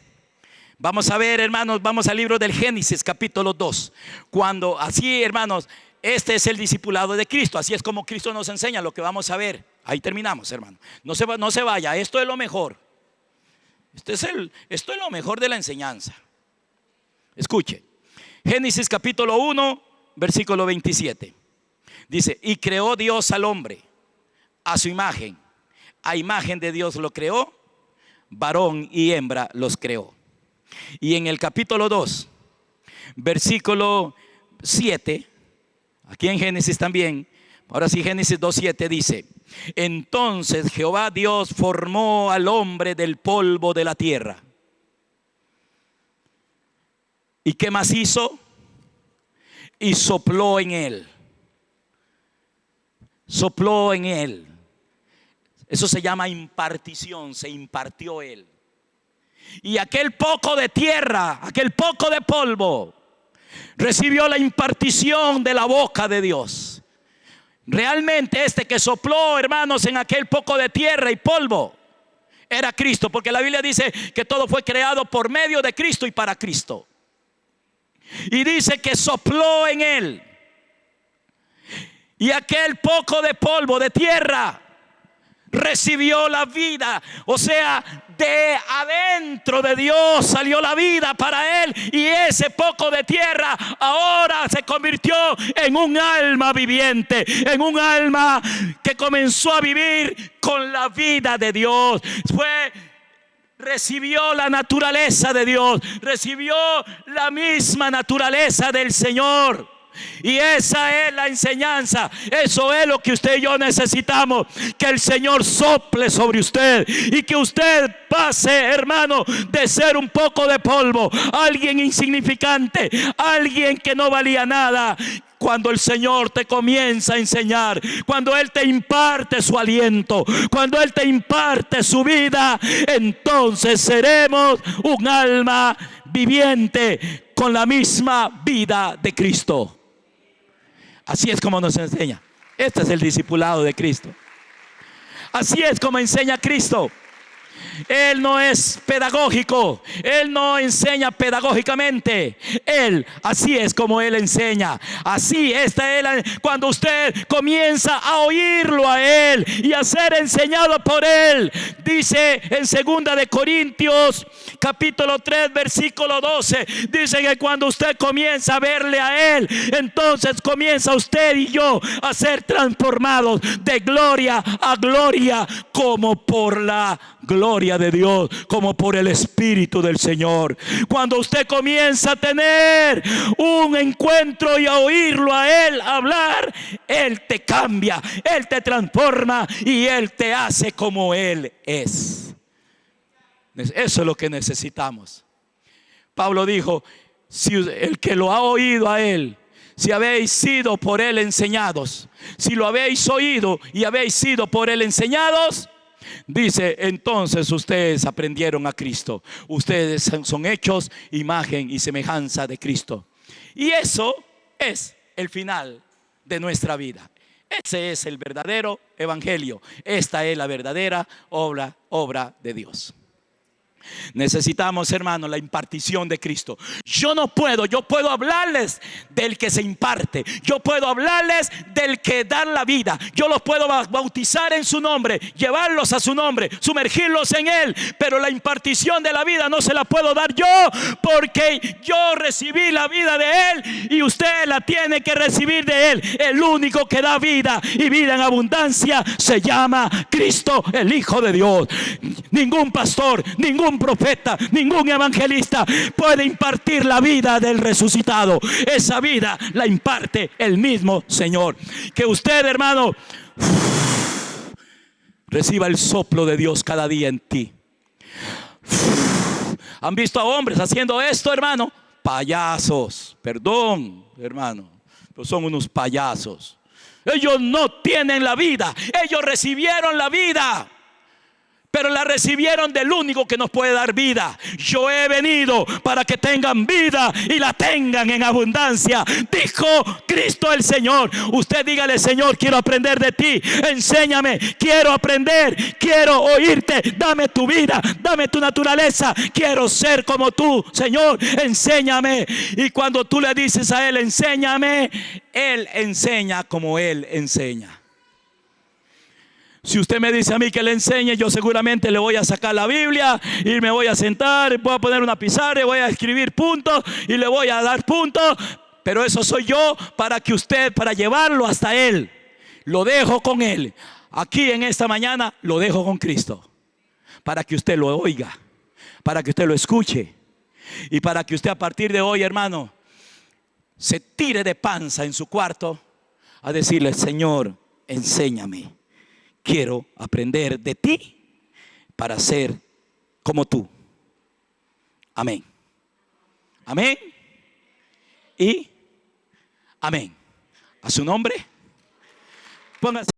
Vamos a ver, hermanos, vamos al libro del Génesis, capítulo 2. Cuando así, hermanos, este es el discipulado de Cristo. Así es como Cristo nos enseña lo que vamos a ver. Ahí terminamos, hermano. No se vaya, esto es lo mejor. Esto es lo mejor de la enseñanza. Escuche. Génesis capítulo 1, versículo 27. Dice, y creó Dios al hombre a su imagen. A imagen de Dios lo creó, varón y hembra los creó. Y en el capítulo 2, versículo 7, aquí en Génesis también, ahora sí, Génesis 2:7 dice, entonces Jehová Dios formó al hombre del polvo de la tierra. ¿Y qué más hizo? Y sopló en él. Sopló en él. Eso se llama impartición, se impartió él. Y aquel poco de tierra, aquel poco de polvo, recibió la impartición de la boca de Dios. Realmente este que sopló, hermanos, en aquel poco de tierra y polvo, era Cristo, porque la Biblia dice que todo fue creado por medio de Cristo y para Cristo. Y dice que sopló en él. Y aquel poco de polvo, de tierra, recibió la vida. O sea, de adentro de Dios salió la vida para él. Y ese poco de tierra ahora se convirtió en un alma viviente, en un alma que comenzó a vivir con la vida de Dios. Recibió la naturaleza de Dios, recibió la misma naturaleza del Señor. Y esa es la enseñanza. Eso es lo que usted y yo necesitamos. Que el Señor sople sobre usted y que usted pase, hermano, de ser un poco de polvo, alguien insignificante, alguien que no valía nada. Cuando el Señor te comienza a enseñar, cuando Él te imparte su aliento, cuando Él te imparte su vida, entonces seremos un alma viviente con la misma vida de Cristo. Así es como nos enseña. Este es el discipulado de Cristo. Así es como enseña Cristo. Él no es pedagógico, Él no enseña pedagógicamente. Él, así es como Él enseña. Así esta es cuando usted comienza a oírlo a Él y a ser enseñado por Él. Dice en 2 de Corintios capítulo 3 versículo 12, dice que cuando usted comienza a verle a Él, entonces comienza usted y yo a ser transformados de gloria a gloria, como por la gloria de Dios, como por el Espíritu del Señor. Cuando usted comienza a tener un encuentro y a oírlo a Él hablar, Él te cambia, Él te transforma y Él te hace como Él es. Eso es lo que necesitamos. Pablo dijo, si el que lo ha oído a Él, si habéis sido por Él enseñados, si lo habéis oído y habéis sido por Él enseñados, dice, entonces ustedes aprendieron a Cristo. Ustedes son hechos imagen y semejanza de Cristo. Y eso es el final de nuestra vida. Ese es el verdadero evangelio. Esta es la verdadera obra de Dios. Necesitamos, hermano, la impartición de Cristo. Yo puedo hablarles del que se imparte. Yo puedo hablarles del que da la vida. Yo los puedo bautizar en su nombre, llevarlos a su nombre, sumergirlos en Él. Pero la impartición de la vida no se la puedo dar yo, porque yo recibí la vida de Él y usted la tiene que recibir de Él. El único que da vida y vida en abundancia se llama Cristo, el Hijo de Dios. Ningún pastor, ningún profeta, ningún evangelista puede impartir la vida del resucitado. Esa vida la imparte el mismo Señor. Que usted, hermano, reciba el soplo de Dios cada día en ti. ¿Han visto a hombres haciendo esto, hermano? Payasos, perdón, hermano, pero son unos payasos. Ellos no tienen la vida. Ellos recibieron la vida, pero la recibieron del único que nos puede dar vida. Yo he venido para que tengan vida y la tengan en abundancia, dijo Cristo el Señor. Usted dígale: Señor, quiero aprender de ti, enséñame, quiero aprender, quiero oírte, dame tu vida, dame tu naturaleza, quiero ser como tú, Señor, enséñame. Y cuando tú le dices a Él: enséñame, Él enseña como Él enseña. Si usted me dice a mí que le enseñe, yo seguramente le voy a sacar la Biblia y me voy a sentar, voy a poner una pizarra y voy a escribir puntos y le voy a dar puntos. Pero eso soy yo para que usted, para llevarlo hasta Él. Lo dejo con Él. Aquí en esta mañana lo dejo con Cristo, para que usted lo oiga, para que usted lo escuche y para que usted a partir de hoy, hermano, se tire de panza en su cuarto a decirle: Señor, enséñame. Quiero aprender de ti para ser como tú. Amén. Amén. Y amén. A su nombre. Póngase.